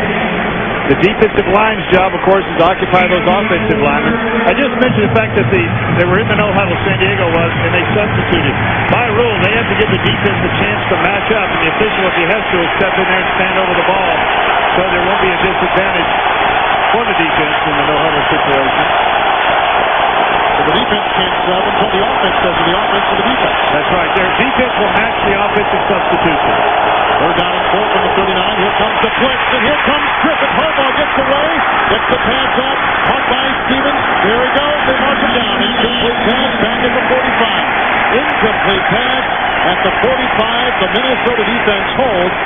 The defensive line's job, of course, is to occupy those offensive linemen. I just mentioned the fact that they were in the no huddle, San Diego was, and they substituted. By rule, they have to give the defense a chance to match up, and the official, if he has to, will step in there and stand over the ball, so there won't be a disadvantage for the defense in the no huddle situation. So the defense can't sub until the offense does, and the offense to the defense. That's right. Their defense will match the offensive substitution. Third down and 4 from the 39. Here comes the blitz, and here comes Griffith. Harbaugh gets away, gets the pass up, caught by Stevens. There he goes. They mark him down. Incomplete pass back at the 45. Incomplete pass at the 45. The Minnesota defense holds,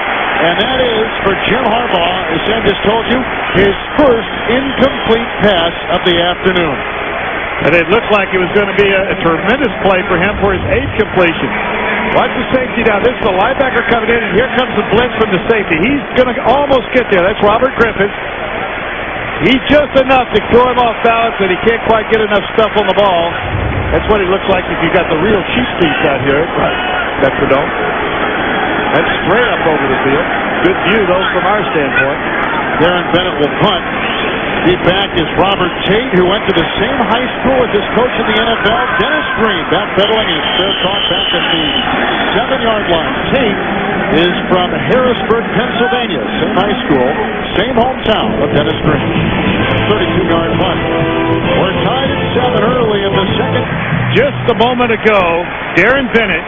and that is for Jim Harbaugh, as Sam just told you, his first incomplete pass of the afternoon. And it looked like it was going to be a tremendous play for him for his 8th completion. Watch the safety down. This is the linebacker coming in, and here comes the blitz from the safety. He's going to almost get there. That's Robert Griffith. He's just enough to throw him off balance, and he can't quite get enough stuff on the ball. That's what he looks like if you got the real cheap seats out here. Right. That's the dome. That's straight up over the field. Good view, though, from our standpoint. Darren Bennett will punt. Deep back is Robert Tate, who went to the same high school as his coach in the NFL, Dennis Green. Backpedaling and fair toss back at the 7-yard line. Tate is from Harrisburg, Pennsylvania. Same high school, same hometown of Dennis Green. 32-yard punt. We're tied at 7 early in the second. Just a moment ago, Darren Bennett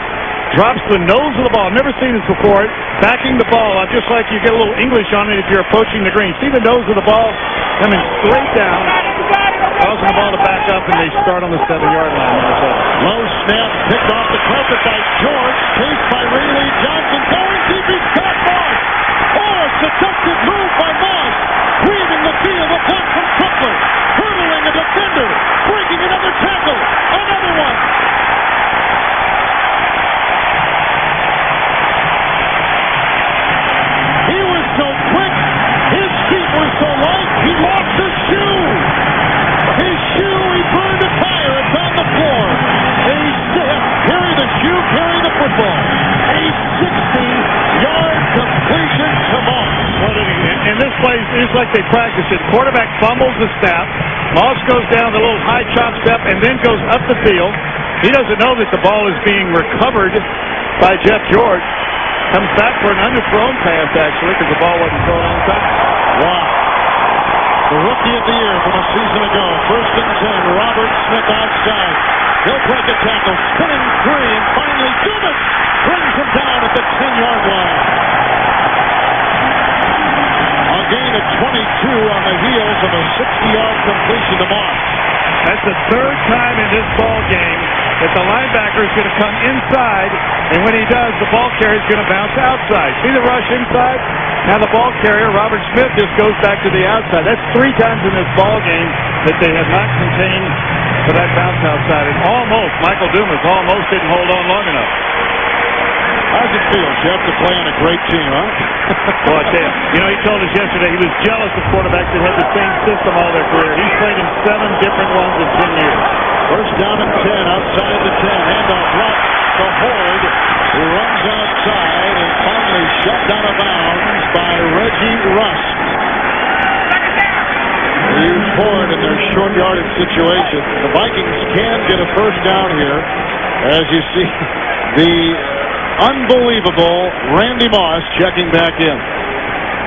drops the nose of the ball. Never seen this before. Backing the ball up, just like you get a little English on it if you're approaching the green. See the nose of the ball coming straight down, causing the ball to back up, and they start on the 7-yard line. Low snap, picked off the carpet by George, chased by Ray Johnson, going deep, he's got Moss. Oh, a seductive move by Moss, weaving the field, a block from Cutler, hurdling a defender, breaking another tackle, another one. He was so quick, his feet were so light, he lost his shoe. His shoe, he burned a tire, it's on the floor. They said, carry the shoe, carry the football. A 60-yard completion to Moss. And this play is like they practice it. Quarterback fumbles the snap. Moss goes down the little high chop step and then goes up the field. He doesn't know that the ball is being recovered by Jeff George. Comes back for an underthrown pass, actually, because the ball wasn't thrown on time. Wow. The rookie of the year from a season ago. 1st and 10. Robert Smith outside. He'll break a tackle. Spinning free, and finally Dumas brings him down at the 10-yard line. A gain of 22 on the heels of a 60-yard completion to Moss. That's the 3rd time in this ball game that the linebacker is going to come inside, and when he does, the ball carrier is going to bounce outside. See the rush inside? Now the ball carrier, Robert Smith, just goes back to the outside. That's 3 times in this ball game that they have not contained for that bounce outside. And almost, Michael Dumas almost didn't hold on long enough. How's it feel, Jeff, to play on a great team, huh? Well, I tell you, he told us yesterday he was jealous of quarterbacks that had the same system all their career. He's played in 7 different ones in 10 years. First down and 10, outside the 10. Handoff right to Horde, who runs outside and finally shoved out of bounds by Reggie Rusk. They use Horde in their short yardage situation. The Vikings can get a first down here. As you see, the unbelievable Randy Moss checking back in.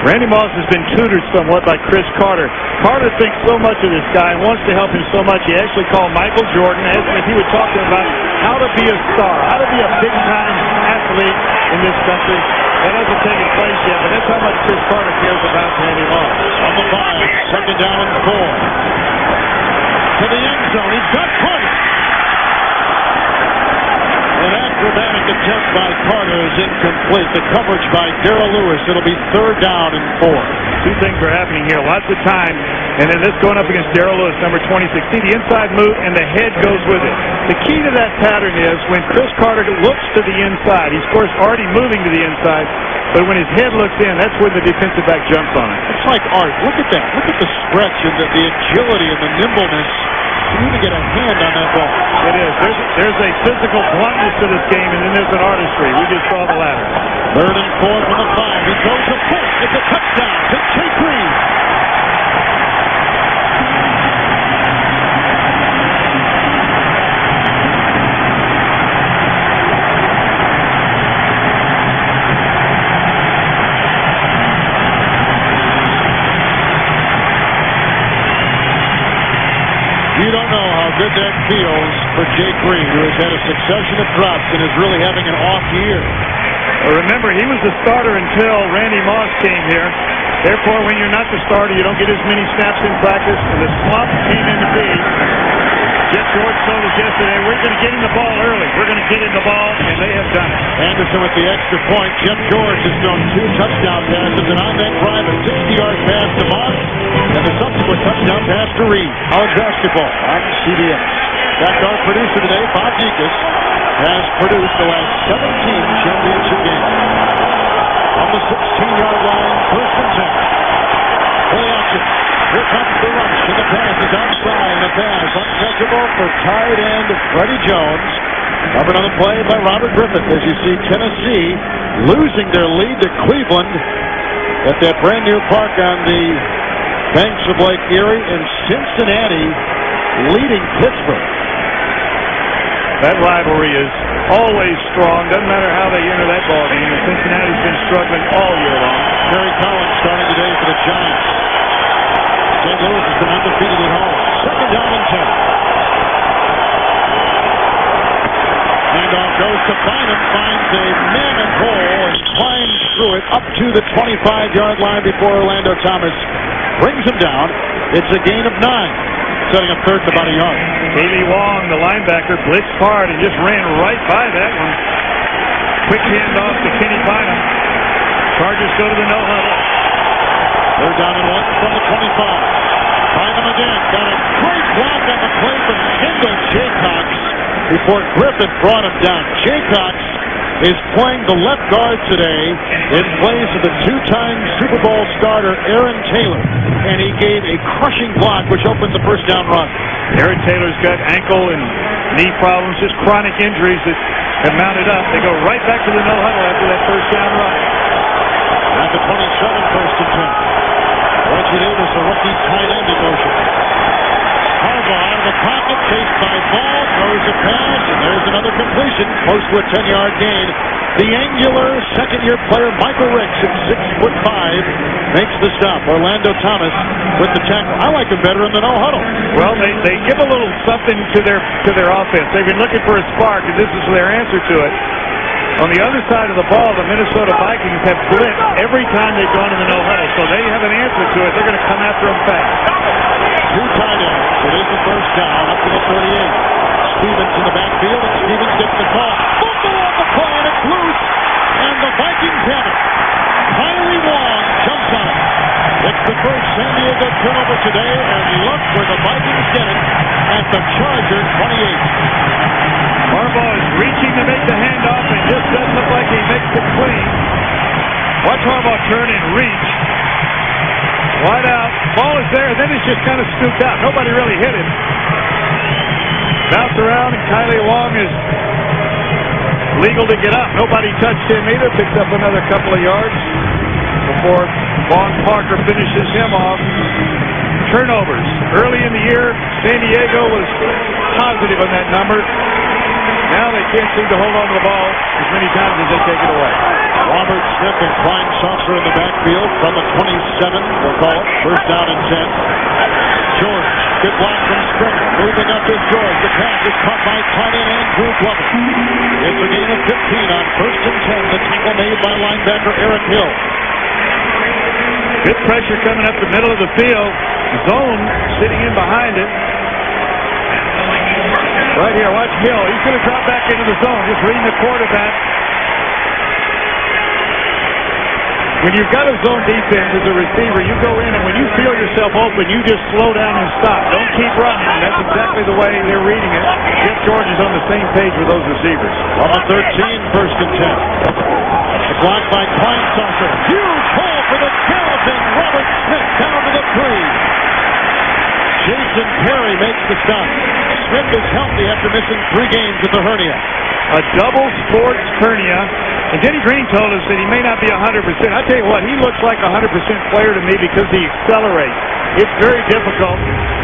Randy Moss has been tutored somewhat by Chris Carter. Carter thinks so much of this guy and wants to help him so much, he actually called Michael Jordan, asked him if he would talk to him about how to be a star, how to be a big-time athlete in this country. That hasn't taken place yet, but that's how much Chris Carter cares about Randy Moss. On the 5, second down and 4. To the end zone, he's got Carter. An acrobatic attempt by Carter is incomplete. The coverage by Darrell Lewis. It'll be 3rd down and 4. 2 things are happening here. Lots of time, and then this going up against Darrell Lewis, number 26. See the inside move, and the head goes with it. The key to that pattern is when Chris Carter looks to the inside, he's, of course, already moving to the inside, but when his head looks in, that's when the defensive back jumps on it. It's like art. Look at that. Look at the stretch and the agility and the nimbleness You need to get a hand on that ball. It is. There's a physical bluntness to this game, and then there's an artistry. We just saw the latter. 3rd and 4 from the 5. He throws a push. It's a touchdown to Jake Reed. You don't know how good that feels for Jake Reed, who has had a succession of drops and is really having an off year. Well, remember, he was the starter until Randy Moss came here. Therefore, when you're not the starter, you don't get as many snaps in practice, and the slump came into being. Jeff George told us yesterday, we're going to get him the ball early. We're going to get him the ball, and they have done it. Anderson with the extra point. Jeff George has thrown 2 touchdown passes, and on that drive, a 60-yard pass to Moss, and the subsequent touchdown pass to Reed. College basketball on CBS. That our producer today, Bob Deacus, has produced the last 17 championship games. On the 16-yard line, 1st and 10. Play action. Here comes the rush, and the pass is outside. The pass untouchable for tight end Freddie Jones. Covered on the play by Robert Griffith. As you see, Tennessee losing their lead to Cleveland at that brand new park on the banks of Lake Erie, and Cincinnati leading Pittsburgh. That rivalry is always strong. Doesn't matter how they enter that ball game. And Cincinnati's been struggling all year long. Terry Collins starting today for the Giants. St. Louis has been undefeated at home. 2nd down and 10. Handoff goes to Bynum, finds a mammoth hole and climbs through it up to the 25-yard line before Orlando Thomas brings him down. It's a gain of 9, setting up 3rd and about a yard. Kaylee Wong, the linebacker, blitzed hard and just ran right by that one. Quick handoff to Kenny Bynum. Chargers go to the no-huddle. 3rd down and 1 from the 25. Bynum again. Got a great block on the play from Kendall Jaycox before Griffith brought him down. Jaycox is playing the left guard today in place of the 2-time Super Bowl starter Aaron Taylor, and he gave a crushing block which opened the 1st down run. Aaron Taylor's got ankle and knee problems, just chronic injuries that have mounted up. They go right back to the no-huddle after that 1st down run. At the 27, 1st and 10. Reggie Davis, a rookie tight end in motion. Harbaugh out of the pocket, chased by Ball, throws a pass, and there's another completion, close to a 10-yard gain. The angular second-year player Michael Ricks at 6'5" makes the stop. Orlando Thomas with the tackle. I like him better in the no-huddle. Well, they give a little something to their offense. They've been looking for a spark, and this is their answer to it. On the other side of the ball, the Minnesota Vikings have blitzed every time they've gone in the no-huddle, so they have an answer to it. They're going to come after them fast. 2 tight ends. It is the 1st down up to the 38. Stevens in the backfield, and Stevens gets the call. Fumble on the play, and it's loose, and the Vikings have it. Kylie Wong jumps on it. It's the first San Diego turnover today, and look where the Vikings get it at the Charger 28. Harbaugh is reaching to make the handoff and just doesn't look like he makes it clean. Watch Harbaugh turn and reach. Wide out. Ball is there, and then it's just kind of scooped out. Nobody really hit him. Bounce around, and Kylie Wong is legal to get up. Nobody touched him either. Picks up another couple of yards before Vaughn Parker finishes him off. Turnovers. Early in the year, San Diego was positive on that number. Now they can't seem to hold on to the ball as many times as they take it away. Robert Smith and Klein Saucer in the backfield from the 27, we'll call it. 1st down and 10. George, good block from Springer. Moving up is George. The pass is caught by tight end Andrew Glover. It's a gain of 15 on 1st and 10. The tackle made by linebacker Eric Hill. Good pressure coming up the middle of the field. Zone sitting in behind it. Right here, watch Hill. He's going to drop back into the zone, just reading the quarterback. When you've got a zone defense as a receiver, you go in, and when you feel yourself open, you just slow down and stop. Don't keep running. That's exactly the way they're reading it. Jeff George is on the same page with those receivers. On the 13, 1st and 10. The block by Klein Saucer. Huge hole for the galloping Robert Smith down to the 3. Jason Perry makes the stop. Smith is healthy after missing 3 games with a hernia. A double sports hernia. And Denny Green told us that he may not be 100%. I tell you what, he looks like a 100% player to me because he accelerates. It's very difficult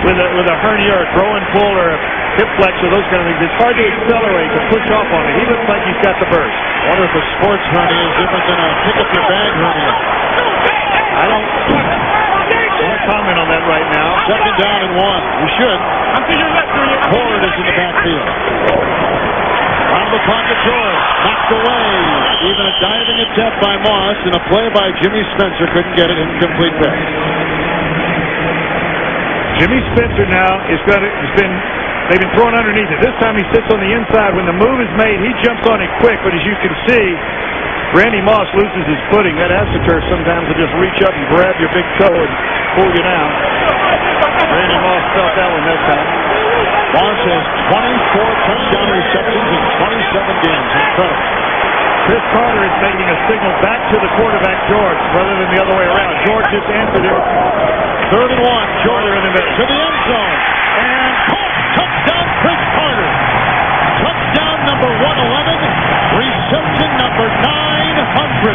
with a hernia or a growing pull or a hip flexor, those kind of things. It's hard to accelerate, to push off on it. He looks like he's got the burst. Wonder if a sports hernia is different than a pick up your bag hernia. I don't want to comment on that right now. 2nd down and 1. You should. Ford is in the backfield. Out of the pocket, George. Knocked away. Even a diving attempt by Moss and a play by Jimmy Spencer couldn't get it. Incomplete pass. Jimmy Spencer now they've been throwing underneath it. This time he sits on the inside. When the move is made, he jumps on it quick. But as you can see, Randy Moss loses his footing. That AstroTurf sometimes will just reach up and grab your big toe and pull you down. Randy Moss felt that one that time. Moss has 24 touchdown receptions in 27 games. Incredible. Chris Carter is making a signal back to the quarterback, George, rather than the other way around. George just answered it. 3rd and 1. George in the middle to the end zone. And touchdown, Chris Carter. Touchdown number 111. Reception number 900.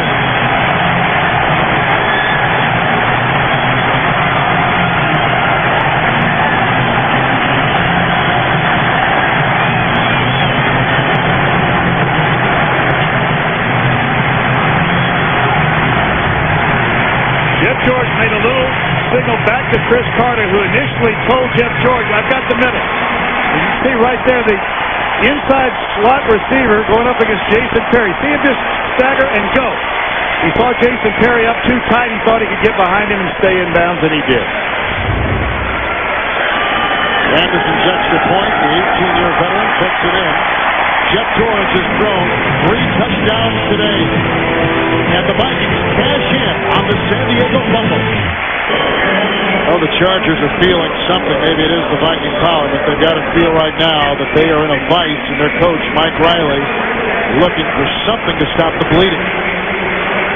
Jeff George made a little signal back to Chris Carter, who initially told Jeff George, I've got the middle. And you see right there the inside slot receiver going up against Jason Perry. See him just stagger and go. He saw Jason Perry up too tight. He thought he could get behind him and stay in bounds, and he did. Anderson's extra point, the 18-year veteran, puts it in. Jeff George has thrown 3 touchdowns today. And the Vikings cash in on the San Diego fumble. Oh, the Chargers are feeling something. Maybe it is the Viking power, but they've got to feel right now that they are in a vice, and their coach, Mike Riley, looking for something to stop the bleeding.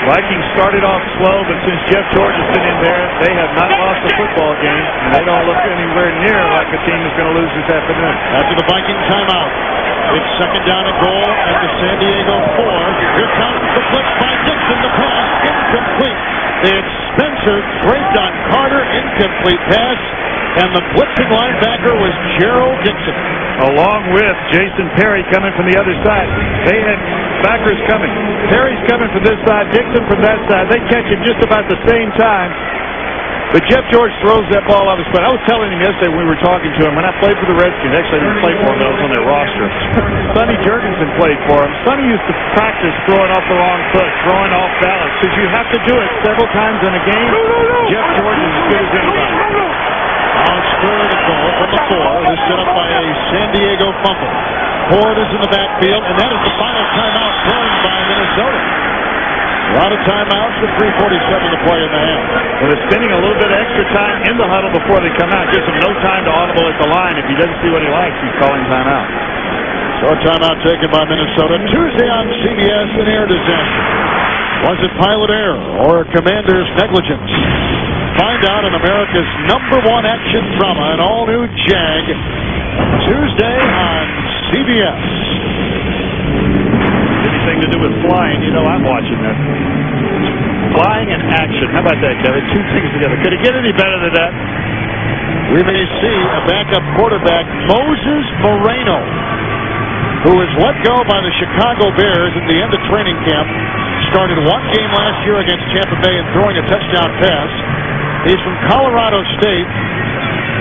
Vikings started off slow, but since Jeff George has been in there, they have not lost a football game, and they don't look anywhere near like a team is going to lose this afternoon. After the Viking timeout, it's 2nd down and goal at the San Diego 4. Here comes the blitz by Dixon. The pass incomplete. They had Spencer draped on Carter, incomplete pass, and the blitzing linebacker was Gerald Dixon. Along with Jason Perry coming from the other side. They had backers coming. Perry's coming from this side, Dixon from that side. They catch him just about the same time. But Jeff George throws that ball off his foot. I was telling him yesterday when we were talking to him, when I played for the Redskins, actually I didn't play for him, I was on their roster. Sonny Jurgensen played for him. Sonny used to practice throwing off the wrong foot, throwing off balance, because you have to do it several times in a game. Jeff George is as good as anybody. Now it's 3rd and goal from the 4. This set up by a San Diego fumble. Ford is in the backfield, and that is the final timeout burned by Minnesota. A lot of timeouts with 3:47 to play in the half. Well, they're spending a little bit of extra time in the huddle before they come out. Gives him no time to audible at the line. If he doesn't see what he likes, he's calling timeout. So a timeout taken by Minnesota. Tuesday on CBS, an air disaster. Was it pilot error or commander's negligence? Find out in America's #1 action drama, an all-new Jag, Tuesday on CBS. Anything to do with flying, you know I'm watching this. Flying and action. How about that, Kevin? 2 things together. Could it get any better than that? We may see a backup quarterback, Moses Moreno, who was let go by the Chicago Bears at the end of training camp. Started 1 game last year against Tampa Bay and throwing a touchdown pass. He's from Colorado State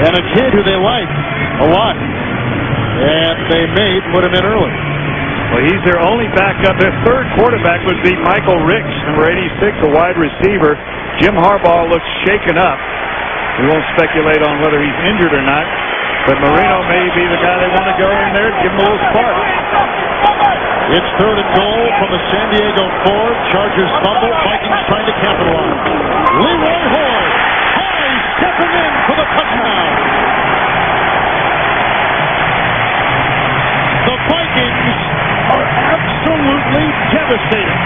and a kid who they like a lot. And they may put him in early. Well, he's their only backup. Their 3rd quarterback would be Michael Ricks, number 86, a wide receiver. Jim Harbaugh looks shaken up. We won't speculate on whether he's injured or not, but Moreno may be the guy they want to go in there and give him a little spark. It's 3rd and goal from the San Diego 4. Chargers fumble. Vikings trying to capitalize. Leroy Hoard, high stepping in for the touchdown. The Vikings are absolutely devastated.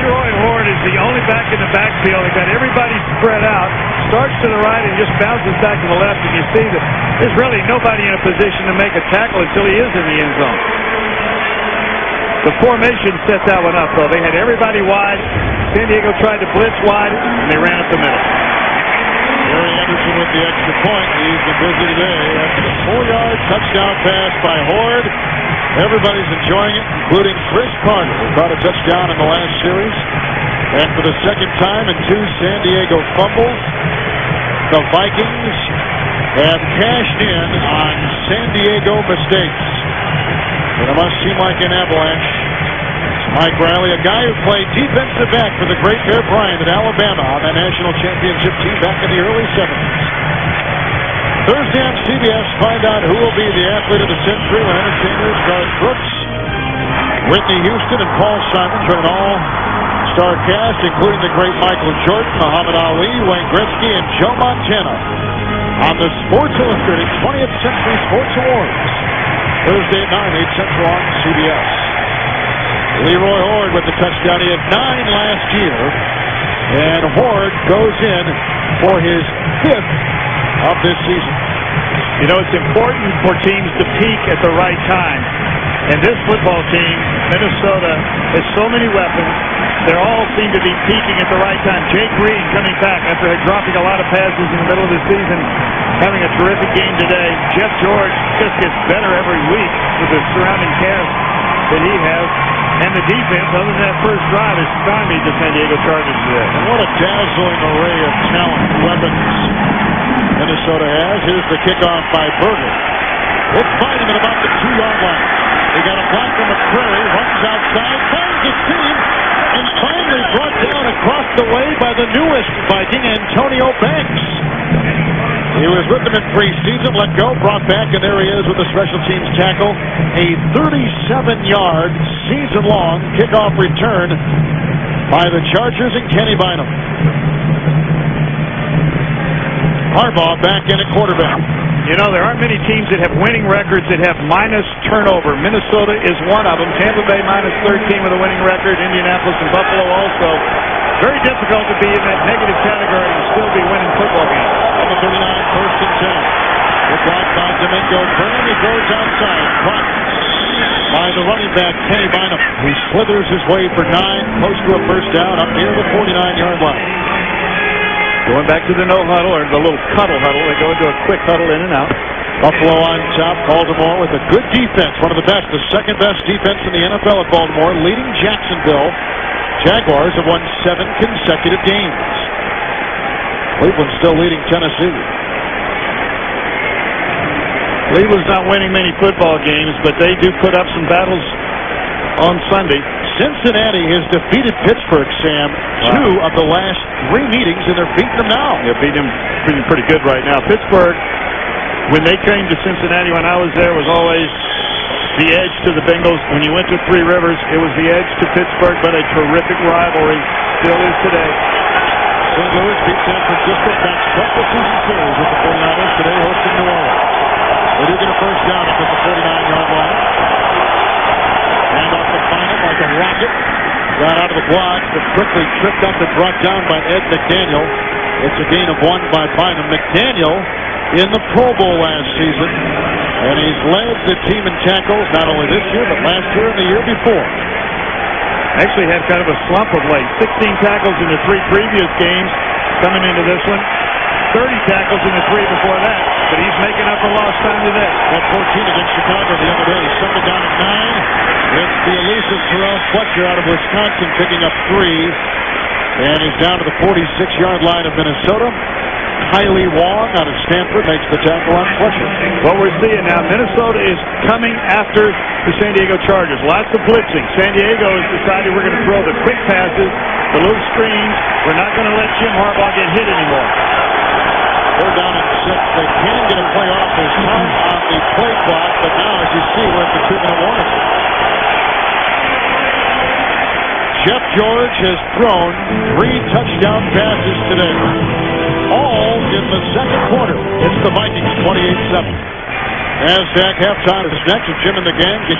Leroy Horde is the only back in the backfield. They got everybody spread out. Starts to the right and just bounces back to the left. And you see that there's really nobody in a position to make a tackle until he is in the end zone. The formation set that one up, though. They had everybody wide. San Diego tried to blitz wide, and they ran up the middle. Gary Anderson with the extra point. He's been busy today. After the 4-yard touchdown pass by Horde. Everybody's enjoying it, including Chris Carter, who caught a touchdown in the last series. And for the second time in 2 San Diego fumbles, the Vikings have cashed in on San Diego mistakes. And it must seem like an avalanche. Mike Riley, a guy who played defensive back for the great Bear Bryant at Alabama on that national championship team back in the early 70s. Thursday on CBS, find out who will be the athlete of the century when entertainers Garth Brooks, Whitney Houston, and Paul Simon join an all-star cast, including the great Michael Jordan, Muhammad Ali, Wayne Gretzky, and Joe Montana on the Sports Illustrated 20th Century Sports Awards. Thursday at 9, 8 Central on CBS. Leroy Horde with the touchdown. He had 9 last year, and Horde goes in for his 5th of this season. You know, it's important for teams to peak at the right time. And this football team, Minnesota, has so many weapons. They all seem to be peaking at the right time. Jake Reed coming back after dropping a lot of passes in the middle of the season, having a terrific game today. Jeff George just gets better every week with the surrounding cast that he has. And the defense, other than that first drive, is stymied the San Diego Chargers today. And what a dazzling array of talent and weapons Minnesota has. Here's the kickoff by Berger. We'll find him at about the 2-yard line. He got a block from McCrary, runs outside, finds his team, and finally brought down across the way by the newest Viking, Antonio Banks. He was with them in preseason, let go, brought back, and there he is with a special teams tackle. A 37-yard, season-long kickoff return by the Chargers and Kenny Bynum. Harbaugh back in at quarterback. You know, there aren't many teams that have winning records that have minus turnover. Minnesota is one of them. Tampa Bay minus 13 with a winning record. Indianapolis and Buffalo also. Very difficult to be in that negative category and still be winning football games. Number 39, first and 10. The block by Domingo Byrne. He goes outside. Caught by the running back, Kenny Bynum. He slithers his way for 9, close to a first down, up near the 49-yard line. Going back to the no huddle, or the little cuddle huddle. They go into a quick huddle in and out. Buffalo on top. Baltimore with a good defense. One of the best. The second best defense in the NFL at Baltimore, leading Jacksonville. Jaguars have won 7 consecutive games. Cleveland still leading Tennessee. Cleveland's not winning many football games, but they do put up some battles on Sunday. Cincinnati has defeated Pittsburgh, Sam, 2 of the last 3 meetings, and they're beating them now. They're beating them pretty good right now. Pittsburgh, when they came to Cincinnati when I was there, was always the edge to the Bengals. When you went to Three Rivers, it was the edge to Pittsburgh, but a terrific rivalry. Still is today. St. Louis beat San Francisco. That's the season series with the 49ers today hosting New Orleans. They do get a first down up at the 49-yard line. And off the final like a rocket. Got out of the block, but quickly tripped up and brought down by Ed McDaniel. It's a gain of 1 by Bynum. McDaniel in the Pro Bowl last season. And he's led the team in tackles not only this year, but last year and the year before. Actually had kind of a slump of late. 16 tackles in the 3 previous games coming into this one. 30 tackles in the 3 before that. But he's making up for lost time today. Got 14 against Chicago the other day. He settled down at 9. It's the elusive Terrell Fletcher out of Wisconsin picking up 3. And he's down to the 46-yard line of Minnesota. Kylie Wong out of Stanford makes the tackle on Fletcher. What we're seeing now, Minnesota is coming after the San Diego Chargers. Lots of blitzing. San Diego has decided we're going to throw the quick passes, the little screens. We're not going to let Jim Harbaugh get hit anymore. They're down at 6. They can get a play off. There's time on the play clock, but now, as you see, we're at the 2-minute warning. Jeff George has thrown 3 touchdown passes today. All in the second quarter. It's the Vikings 28-7. NASDAQ halftime is next. Jim and the gang get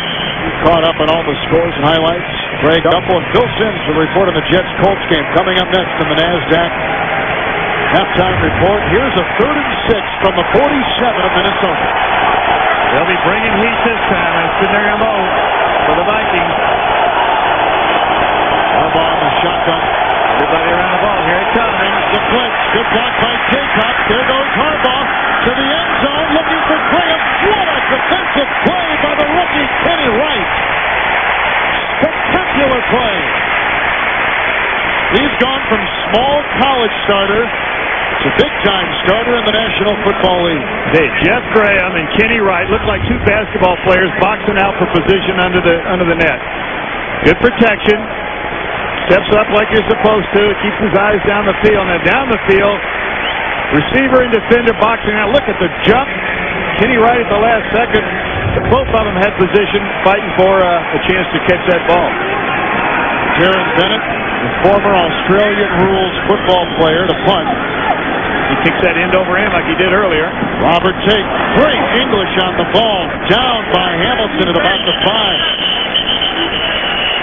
caught up on all the scores and highlights Greg Gumbel and Phil Simms will report on the Jets-Colts game. Coming up next from the NASDAQ halftime report. Here's a 3rd and 6 from the 47 of Minnesota. They'll be bringing heat this time, and it's in their MO for the Vikings. Harbaugh on the shotgun. Everybody around the ball. Here it comes. The blitz. Good block by Jacob. There goes Harbaugh to the end zone looking for Graham. What a defensive play by the rookie Kenny Wright. Spectacular play. He's gone from small college starter to big-time starter in the National Football League. Hey, Jeff Graham and Kenny Wright look like two basketball players boxing out for position under the net. Good protection. Steps up like you're supposed to. Keeps his eyes down the field. Now down the field, receiver and defender boxing out. Look at the jump. Kenny Wright at the last second. Both of them had position, fighting for a chance to catch that ball. Jaron Bennett, the former Australian rules football player, to punt. He kicks that end over him like he did earlier. Robert Tate, great English on the ball. Down by Hamilton at about the 5.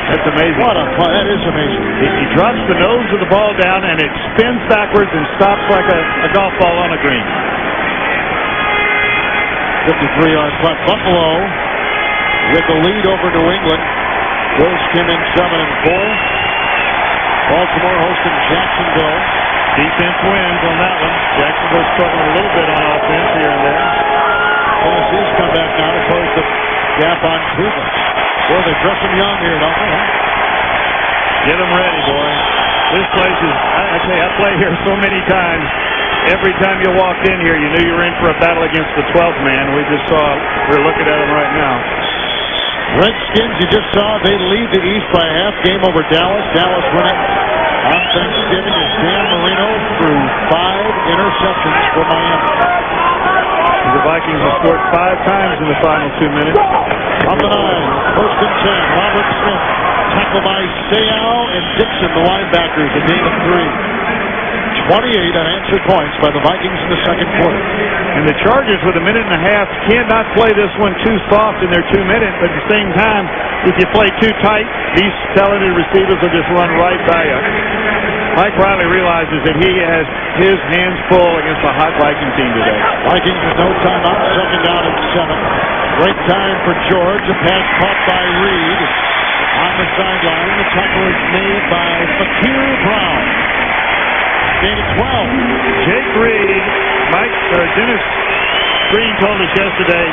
That's amazing. What a play. That is amazing. He drops the nose of the ball down, and it spins backwards and stops like a golf ball on a green. 53-yard punt. Buffalo with the lead over New England. Bills came in 7-4. Baltimore hosting Jacksonville. Defense wins on that one. Jacksonville's struggling a little bit on offense here and there. Tennessee's come back now to close the gap on Cleveland. Boy, they dress them young here, don't they? Get them ready, boy. This place is, I tell you, I play here so many times. Every time you walked in here, you knew you were in for a battle against the 12th man. We're looking at them right now. Redskins, you just saw, they lead the East by a half game over Dallas. Dallas winning on Thanksgiving as Dan Marino threw 5 interceptions for Miami. The Vikings have scored 5 times in the final 2 minutes. On the 9, 1st and 10, Robert Smith. Tackled by Sayal and Dixon, the linebackers, a gain of 3. 28 unanswered points by the Vikings in the second quarter. And the Chargers, with a minute and a half, cannot play this one too soft in their 2 minutes. But at the same time, if you play too tight, these talented receivers will just run right by you. Mike Riley realizes that he has his hands full against a hot Viking team today. Vikings with no timeout, second down at 7. Great time for George. A pass caught by Reed on the sideline. The tackle is made by Fakir Brown. Gain of 12. Jake Reed, Dennis Green told us yesterday,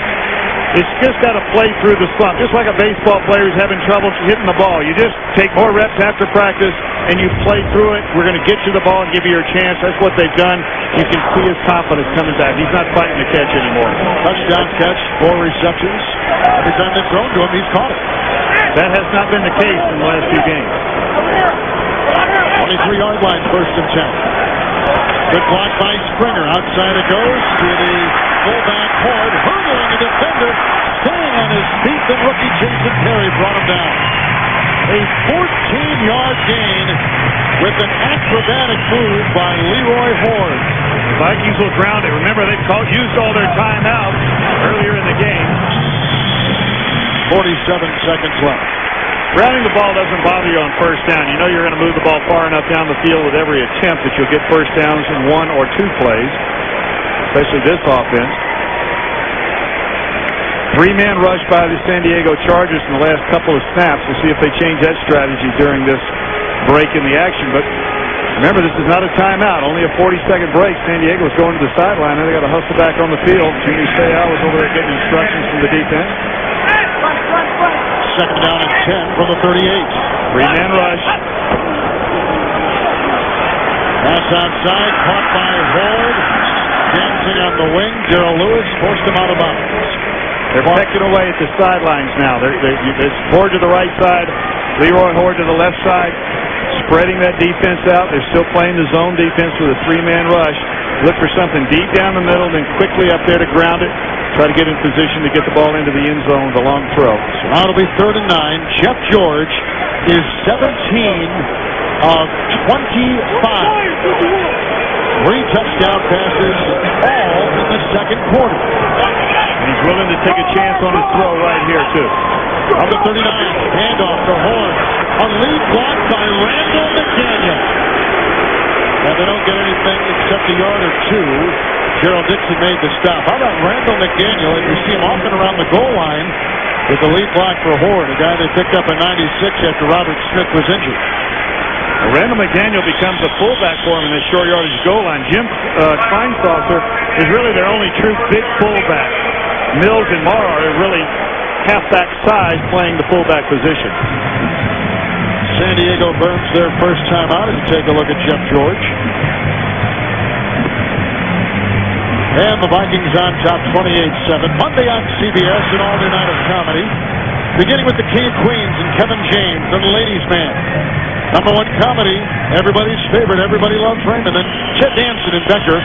it's just got to play through the slump. Just like a baseball player who's having trouble hitting the ball. You just take more reps after practice, and you play through it. We're going to get you the ball and give you your chance. That's what they've done. You can see his confidence coming back. He's not fighting to catch anymore. Touchdown catch, 4 receptions. Every time they've thrown to him, he's caught it. That has not been the case in the last 2 games. 23-yard line, 1st and 10. Good block by Springer. Outside it goes to the fullback Horde. Hurdling the defender. Staying on his feet. The rookie Jason Terry brought him down. A 14-yard gain with an acrobatic move by Leroy Horde. The Vikings will ground it. Remember, they've used all their timeouts earlier in the game. 47 seconds left. Grounding the ball doesn't bother you on 1st down. You know you're going to move the ball far enough down the field with every attempt that you'll get 1st downs in 1 or 2 plays, especially this offense. 3-man rush by the San Diego Chargers in the last couple of snaps. We'll see if they change that strategy during this break in the action. But remember, this is not a timeout. Only a 40-second break. San Diego's going to the sideline. Now they got to hustle back on the field. Jimmy Sayal was over there getting instructions from the defense. Second down and 10 from the 38. 3-man rush. Pass outside, caught by Horde. Dancing on the wing. Darrell Lewis forced him out of bounds. They're pecking away at the sidelines now. It's Horde to the right side, Leroy Horde to the left side, spreading that defense out. They're still playing the zone defense with a 3-man rush. Look for something deep down the middle, then quickly up there to ground it. Try to get in position to get the ball into the end zone with a long throw. So now it'll be 3rd and 9. Jeff George is 17 of 25. 3 touchdown passes, all in the second quarter. And he's willing to take a chance on his throw right here, too. On the 39, handoff to Horn. A lead block by Randall McDaniel. And they don't get anything except a yard or two. Gerald Dixon made the stop. How about Randall McDaniel? And you see him often around the goal line with the lead block for Horde, a guy they picked up in '96 after Robert Smith was injured. Randall McDaniel becomes a fullback for him in this short yardage goal line. Jim Kleinsaucer is really their only true big fullback. Mills and Marr are really halfback size playing the fullback position. San Diego burns their first time out as you take a look at Jeff George. And the Vikings on top 28-7. Monday on CBS, an all-new night of comedy. Beginning with the King of Queens and Kevin James and the Ladies' Man. #1 comedy, everybody's favorite, everybody loves Raymond. And Chet Danson and Becker.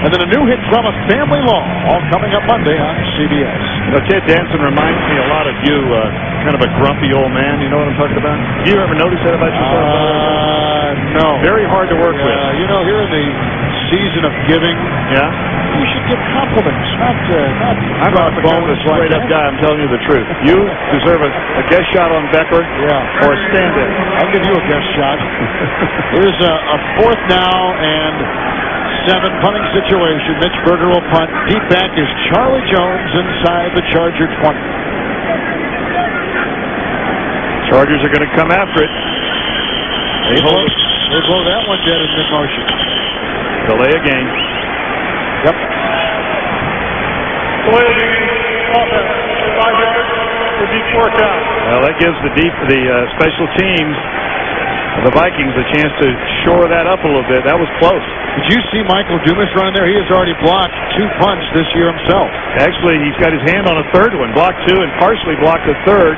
And then a new hit from A Family Law, all coming up Monday on CBS. You know, Chet Danson reminds me a lot of you, kind of a grumpy old man. You know what I'm talking about? Do you ever notice that about yourself? No. Very hard to work with. You know, here in the season of giving, you should give compliments, not I'm not the kind of a straight-up guy. I'm telling you the truth. You deserve a guest shot on Becker or a stand-in. I'll give you a guest shot. Here's a 4th now and 7 punting situation. Mitch Berger will punt. Deep back is Charlie Jones inside the Charger 20. Chargers are going to come after it. They blow that one dead in mid-motion. Delay a game. Yep. Delay a game. Offense. 5 yards for deep 4th down. Well, that gives the special teams of the Vikings a chance to shore that up a little bit. That was close. Did you see Michael Dumas run there? He has already blocked 2 punts this year himself. Actually, he's got his hand on a 3rd one. Blocked 2 and partially blocked a 3rd.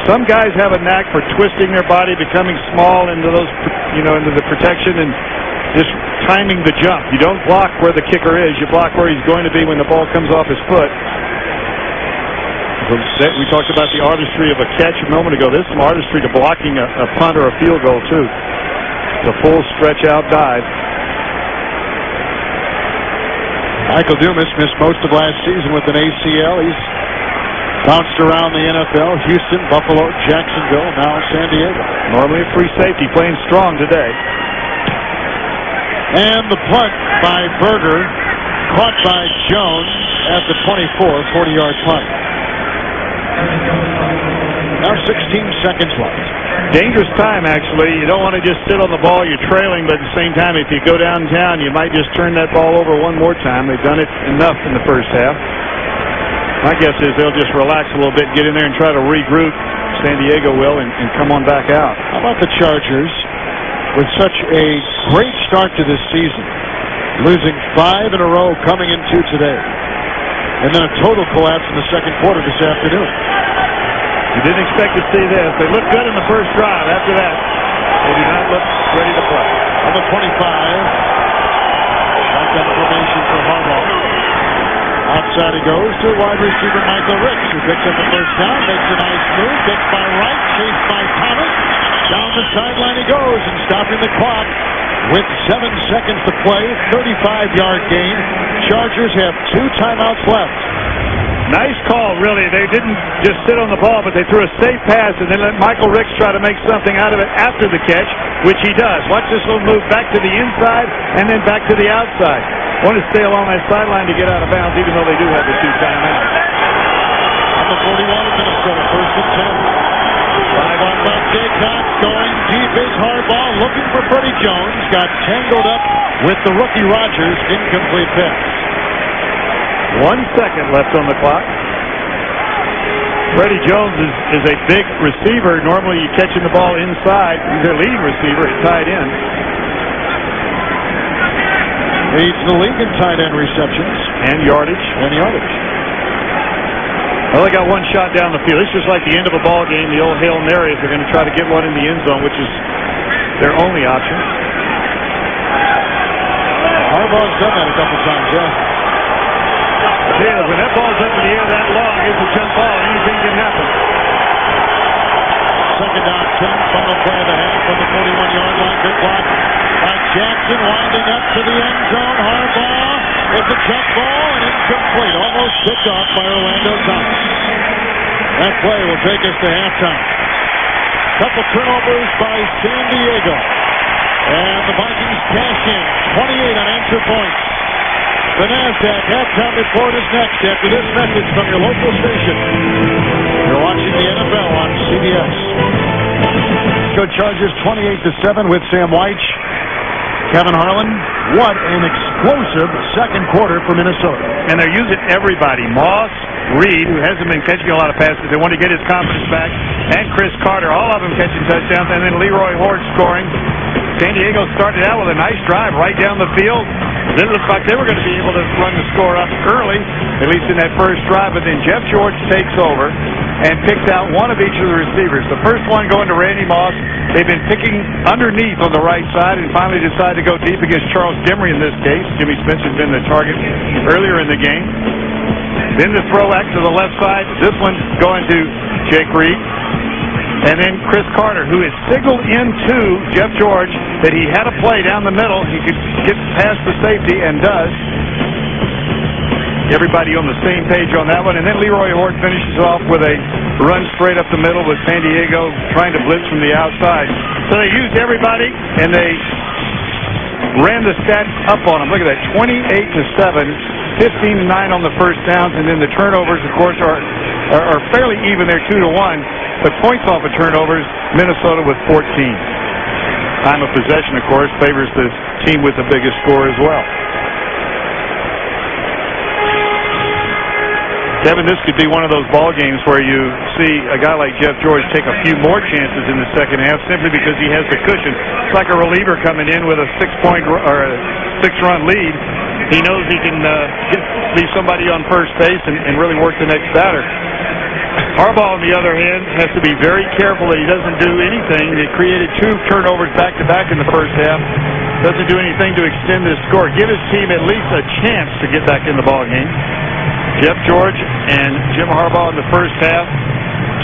Some guys have a knack for twisting their body, becoming small into those, into the protection and just timing the jump. You don't block where the kicker is. You block where he's going to be when the ball comes off his foot. We talked about the artistry of a catch a moment ago. There's some artistry to blocking a punt or a field goal, too. The full stretch-out dive. Michael Dumas missed most of last season with an ACL. He's bounced around the NFL, Houston, Buffalo, Jacksonville, now San Diego. Normally a free safety, playing strong today. And the punt by Berger, caught by Jones at the 24, 40-yard punt. Now 16 seconds left. Dangerous time, actually. You don't want to just sit on the ball. You're trailing, but at the same time, if you go downtown, you might just turn that ball over one more time. They've done it enough in the first half. My guess is they'll just relax a little bit, get in there and try to regroup. San Diego will, and come on back out. How about the Chargers with such a great start to this season, losing 5 in a row coming into today, and then a total collapse in the second quarter this afternoon? You didn't expect to see this. They looked good in the first drive. After that, they do not look ready to play. On the 25, shotgun formation for Harbaugh. Outside he goes to wide receiver Michael Ricks, who picks up the first down, makes a nice move, gets by Wright, chased by Thomas. Down the sideline he goes, and stopping the clock with 7 seconds to play, 35-yard gain. Chargers have 2 timeouts left. Nice call, really. They didn't just sit on the ball, but they threw a safe pass and then let Michael Ricks try to make something out of it after the catch, which he does. Watch this little move back to the inside and then back to the outside. Want to stay along that sideline to get out of bounds, even though they do have the 2 timeouts. On the 41 of Minnesota, 1st and 10. 5 on by Jaycox, going deep is Harbaugh, looking for Freddie Jones. Got tangled up with the rookie Rodgers, incomplete pass. 1 second left on the clock. Freddie Jones is a big receiver. Normally you catching the ball inside. He's their leading receiver at tight end. Leads the league in tight end receptions. And yardage. Well, they got 1 shot down the field. It's just like the end of a ball game. The old Hail Mary, if they're going to try to get one in the end zone, which is their only option. Harbaugh's done that a couple times, yeah. Yeah, when that ball's up in the air that long, it's a jump ball. Anything can happen. Second down, 10. Final play of the half from the 41-yard line. Good block by Jackson, winding up to the end zone. Harbaugh with the jump ball and incomplete. Almost picked off by Orlando Thomas. That play will take us to halftime. Couple turnovers by San Diego. And the Vikings cash in 28 unanswered points. The NASDAQ halftime report is next after this message from your local station. You're watching the NFL on CBS. Go Chargers 28-7 with Sam White. Kevin Harlan, what an explosive second quarter for Minnesota. And they're using everybody. Moss, Reed, who hasn't been catching a lot of passes. They want to get his confidence back. And Chris Carter, all of them catching touchdowns. And then Leroy Hort scoring. San Diego started out with a nice drive right down the field. Then it looked like they were going to be able to run the score up early, at least in that first drive. But then Jeff George takes over and picks out one of each of the receivers. The first one going to Randy Moss. They've been picking underneath on the right side and finally decided to go deep against Charles Demery in this case. Jimmy Spencer's been the target earlier in the game. Then the throw back to the left side. This one going to Jake Reed. And then Chris Carter, who has signaled into Jeff George that he had a play down the middle. He could get past the safety and does. Everybody on the same page on that one. And then Leroy Hort finishes off with a run straight up the middle with San Diego trying to blitz from the outside. So they used everybody and they ran the stats up on them. Look at that, 28-7, 15-9 on the first downs, and then the turnovers, of course, are fairly even. They're 2-1, but points off of turnovers, Minnesota with 14. Time of possession, of course, favors the team with the biggest score as well. Kevin, this could be one of those ball games where you see a guy like Jeff George take a few more chances in the second half simply because he has the cushion. It's like a reliever coming in with a 6-run lead. He knows he can leave somebody on first base and really work the next batter. Harbaugh, on the other hand, has to be very careful that he doesn't do anything. He created 2 turnovers back-to-back in the first half. Doesn't do anything to extend this score. Give his team at least a chance to get back in the ball game. Jeff George and Jim Harbaugh in the first half,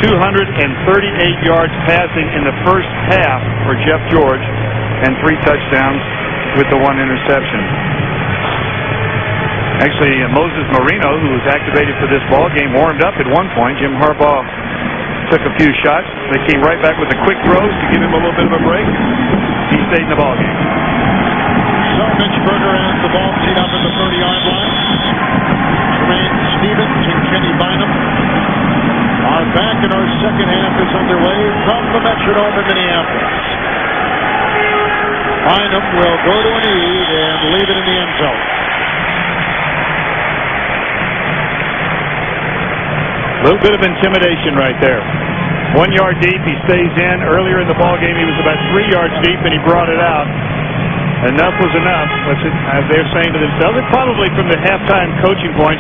238 yards passing in the first half for Jeff George, and 3 touchdowns with the 1 interception. Actually, Moses Marino, who was activated for this ball game, warmed up at one point. Jim Harbaugh took a few shots. They came right back with the quick throws to give him a little bit of a break. He stayed in the ball game. So Mitch Berger has the ball teed up at the 30-yard line. Jermaine Stevens and Kenny Bynum are back, and our second half is underway from the Metrodome in Minneapolis. Bynum will go to a knee and leave it in the end zone. A little bit of intimidation right there. 1 yard deep, he stays in. Earlier in the ball game, he was about 3 yards deep, and he brought it out. Enough was enough. They're saying to themselves, and probably from the halftime coaching points,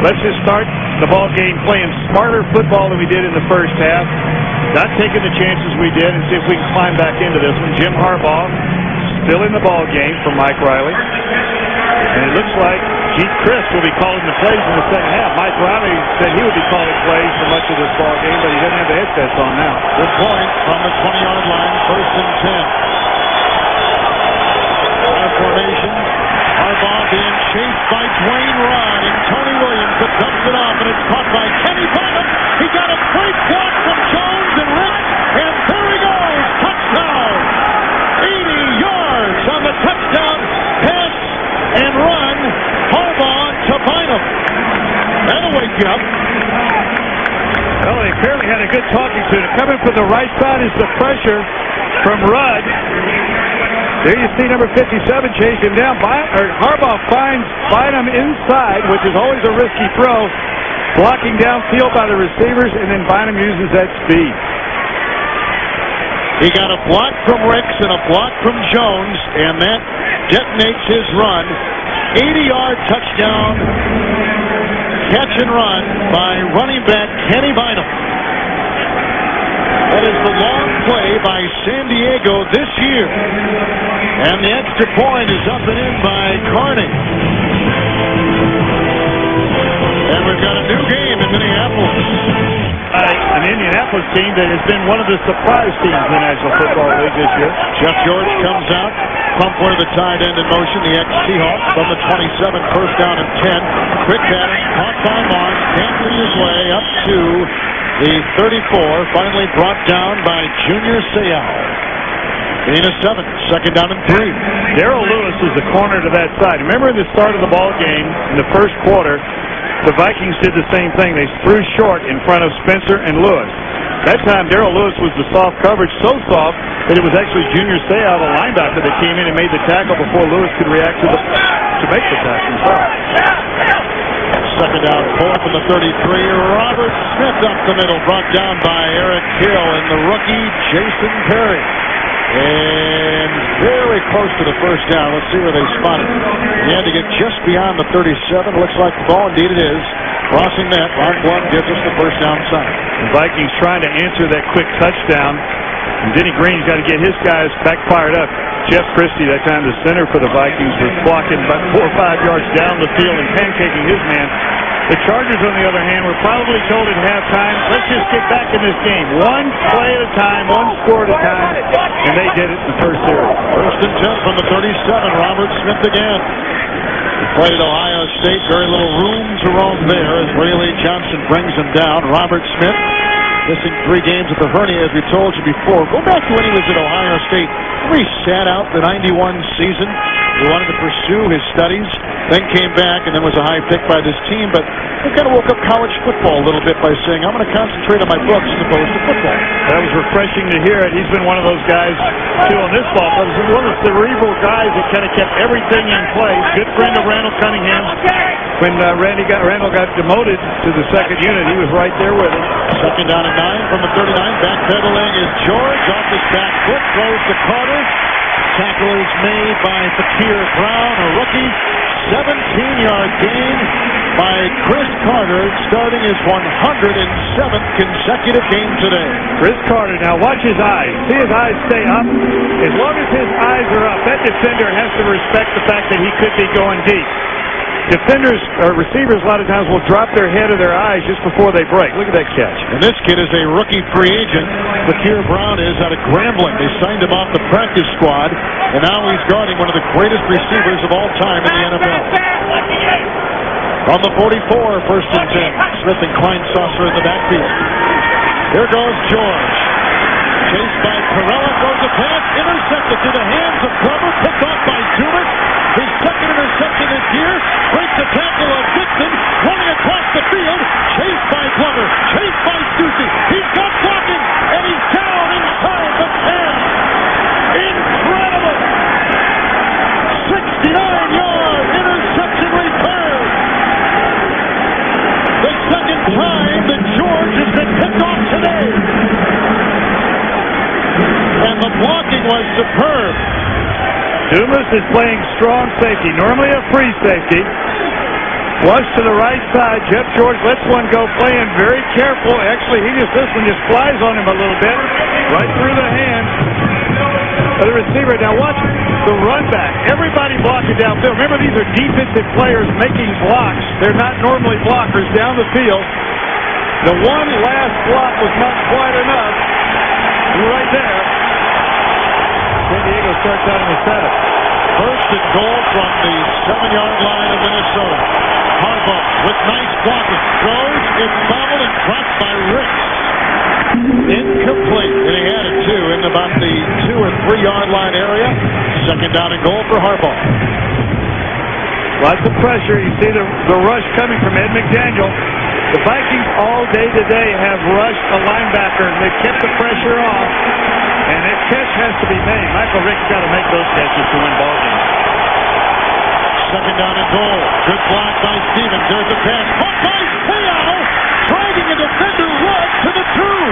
let's just start the ball game playing smarter football than we did in the first half, not taking the chances we did, and see if we can climb back into this one. Jim Harbaugh still in the ball game for Mike Riley. And it looks like Gene Chris will be calling the plays in the second half. Mike Riley said he would be calling plays for much of this ball game, but he doesn't have the headsets on now. Good point from the 20-yard line, 1st and 10. Formation. Harbaugh being chased by Dwayne Rod, and Tony Williams that dumps it off, and it's caught by Kenny Bynum. He got a great block from Jones and Rick, and there he goes. Touchdown! 80 yards on the touchdown pass and run. Harbaugh to Bynum. That'll wake you up. Well, they apparently had a good talking to. Coming from the right side is the pressure from Rudd. There you see number 57 chase him down. Harbaugh finds Bynum inside, which is always a risky throw. Blocking downfield by the receivers, and then Bynum uses that speed. He got a block from Ricks and a block from Jones, and that detonates his run. 80-yard touchdown catch and run by running back Kenny Bynum. That is the long play by San Diego this year. And the extra point is up and in by Carney. And we've got a new game in Minneapolis. An Indianapolis team that has been one of the surprise teams in the National Football League this year. Jeff George comes out. Pump one of the tight end in motion. The ex-Seahawk from the 27, 1st down and 10. Quick pattern, caught by Mark. Can't lead his way up to The 34 finally brought down by Junior Seau. Gain of 7, second down and 3. Darrell Lewis was the corner to that side. Remember at the start of the ball game in the first quarter, the Vikings did the same thing. They threw short in front of Spencer and Lewis. That time, Darrell Lewis was the soft coverage, so soft that it was actually Junior Seau, the linebacker, that came in and made the tackle before Lewis could react to make the tackle. Second down, 4 from the 33. Robert Smith up the middle, brought down by Eric Hill and the rookie Jason Perry. And very close to the first down. Let's see where they spot it. He had to get just beyond the 37. Looks like the ball, indeed it is. Crossing that, Mark Blum gives us the first down sign. The Vikings trying to answer that quick touchdown. And Denny Green's got to get his guys back fired up. Jeff Christie, that time the center for the Vikings, was blocking about 4 or 5 yards down the field and pancaking his man. The Chargers, on the other hand, were probably told at halftime, let's just get back in this game. One play at a time, one score at a time, and they did it in the first series. First and 10 from the 37, Robert Smith again. He played at Ohio State, very little room to roam there as Rayleigh Johnson brings him down. Robert Smith missing 3 games with the hernia, as we told you before. Go back to when he was at Ohio State. He sat out the 91 season. He wanted to pursue his studies, then came back and then was a high pick by this team. But he kind of woke up college football a little bit by saying, I'm going to concentrate on my books as opposed to football. That was refreshing to hear it. He's been one of those guys, too, on this ball club. He's one of the cerebral guys that kind of kept everything in place. Good friend of Randall Cunningham. When Randall got demoted to the second unit, he was right there with him. Second down and 9 from the 39. Backpedaling is George off his back foot, throws to Carter. Tackle is made by Fakir Brown, a rookie. 17-yard gain by Chris Carter, starting his 107th consecutive game today. Chris Carter, now watch his eyes. See his eyes stay up. As long as his eyes are up, that defender has to respect the fact that he could be going deep. Defenders or receivers a lot of times will drop their head or their eyes just before they break. Look at that catch. And this kid is a rookie free agent. Fakir Brown is out of Grambling. They signed him off the practice squad, and now he's guarding one of the greatest receivers of all time in the NFL. On the 44, first and 10. Smith and Kleinsasser in the backfield. Here goes George. Chased by Corella, throws a pass, intercepted through the hands of Glover, picked off by Dumas. His second interception this year, breaks the tackle of Dixon, running across the field, chased by Glover, chased by Stussy. He's got blocking, and he's down inside the 10. Incredible! 69-yard interception return. The second time that George has been picked off today. And the blocking was superb. Dumas is playing strong safety, normally a free safety. Flush to the right side. Jeff George lets one go, playing very careful. Actually, this one just flies on him a little bit, right through the hands of the receiver. Now watch the run back. Everybody blocking downfield. Remember, these are defensive players making blocks. They're not normally blockers down the field. The one last block was not quite enough. Right there. San Diego starts out in the 7. First and goal from the 7-yard line of Minnesota. Harbaugh with nice blocking. Throws, it's fouled and dropped by Ricks. Incomplete. And he had it too in about the 2 or 3 yard line area. Second down and goal for Harbaugh. Lots of pressure. You see the rush coming from Ed McDaniel. The Vikings all day today have rushed a linebacker. They've kept the pressure off. And that catch has to be made. Michael Rick's got to make those catches to win ball games. Second down and goal. Good block by Stevens. There's a pass. Caught by Seau. Dragging a defender right to the 2.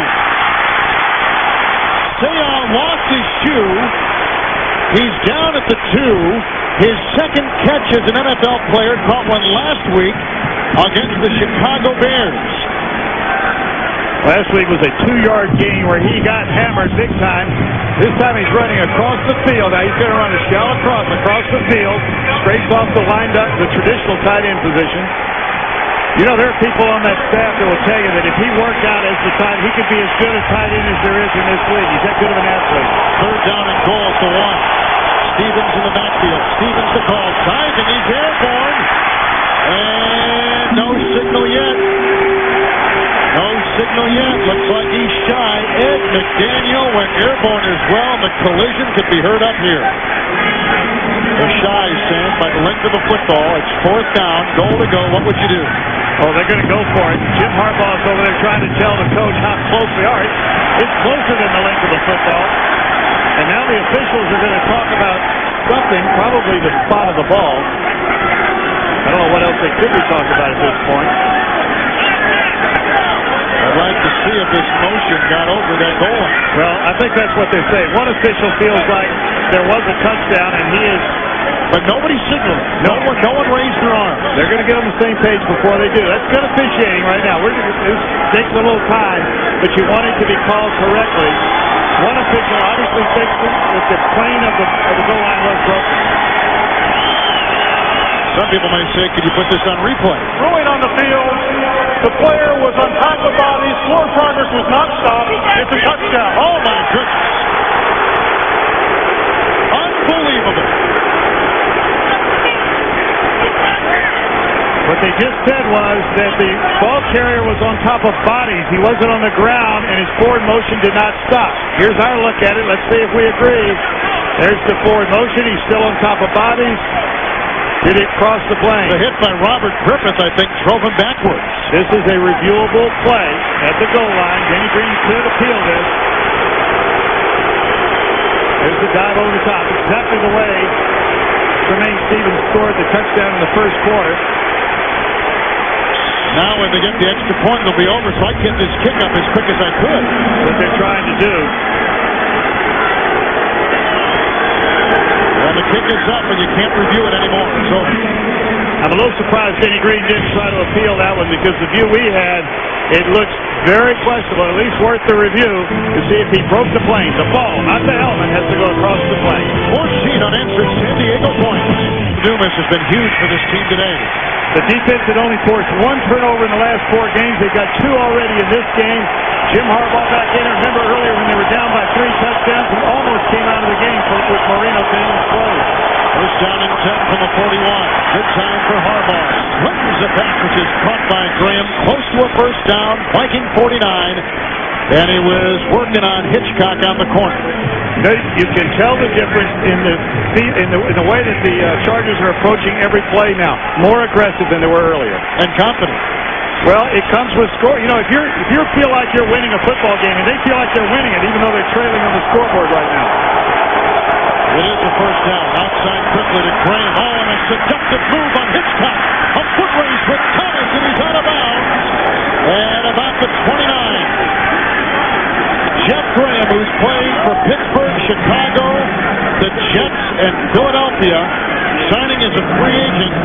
Seau lost his shoe. He's down at the 2. His second catch as an NFL player, caught one last week against the Chicago Bears. Last week was a 2-yard gain where he got hammered big time. This time he's running across the field. Now he's going to run a shallow cross across the field, straight off the the traditional tight end position. You know, there are people on that staff that will tell you that if he worked out as the tight, he could be as good a tight end as there is in this league. He's that good of an athlete. Third down and goal for 1. Stevens in the backfield. Stevens the call. Diving. He's airborne. And no signal yet. No signal signal yet. Looks like he's shy. Ed McDaniel went airborne as well. The collision could be heard up here. They're shy, Sam, by the length of the football. It's 4th down, goal to go. What would you do? Oh, they're going to go for it. Jim Harbaugh's over there trying to tell the coach how close they are. It's closer than the length of the football. And now the officials are going to talk about something, probably the spot of the ball. I don't know what else they could be talking about at this point. I'd like to see if this motion got over that goal line. Well, I think that's what they say. One official feels like there was a touchdown, and he is. But nobody signaled. No one raised their arm. They're going to get on the same page before they do. That's good officiating right now. This takes a little time, but you want it to be called correctly. One official obviously thinks that the plane of the goal line was broken. Some people may say, could you put this on replay? Ruling on the field. The player was on top of bodies. Forward progress was not stopped. It's a touchdown. Oh, my goodness. Unbelievable. What they just said was that the ball carrier was on top of bodies. He wasn't on the ground, and his forward motion did not stop. Here's our look at it. Let's see if we agree. There's the forward motion. He's still on top of bodies. Did it cross the plane? The hit by Robert Griffith, I think, drove him backwards. This is a reviewable play at the goal line. Danny Green could appeal this. There's the dive over the top. Exactly the way Tremaine Stevens scored the touchdown in the first quarter. Now when they get the extra point, it'll be over, so I get this kick up as quick as I could. What they're trying to do. Well, the kick is up, and you can't review it anymore. It's over. I'm a little surprised Danny Green didn't try to appeal that one, because the view we had, it looks very questionable, at least worth the review, to see if he broke the plane. The ball, not the helmet, has to go across the plane. 14 unanswered San Diego points. Dumas has been huge for this team today. The defense had only forced 1 turnover in the last 4 games. They got 2 already in this game. Jim Harbaugh back in. Remember earlier when they were down by 3 touchdowns, he almost came out of the game with Marino being close. First down and 10 from the 41. Good time for Harbaugh. Slings it back, which is caught by Graham. Close to a first down. Viking 49. And he was working on Hitchcock on the corner. You can tell the difference in the way that the Chargers are approaching every play now. More aggressive than they were earlier. And confident. Well, it comes with score. You know, if you feel like you're winning a football game, and they feel like they're winning it, even though they're trailing on the scoreboard right now. It is a first down. Outside quickly to Graham. Oh, and a seductive move on Hitchcock. A foot race with Thomas, and he's out of bounds. And about the 29. Jeff Graham, who's playing for Pittsburgh, Chicago, the Jets, and Philadelphia, signing as a free agent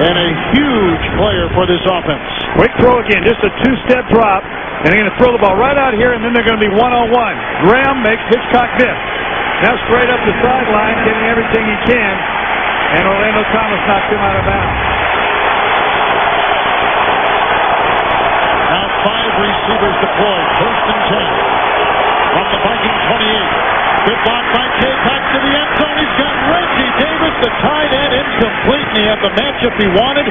and a huge player for this offense. Quick throw again, just a 2-step drop, and they're going to throw the ball right out here, and then they're going to be one-on-one. Graham makes Hitchcock miss. Now straight up the sideline, getting everything he can, and Orlando Thomas knocks him out of bounds. Now 5 receivers deployed, first and 10. From the Viking 28. Good block by K-Pack to the end zone. He's got Reggie Davis, the tight end, incomplete, and he had the matchup he wanted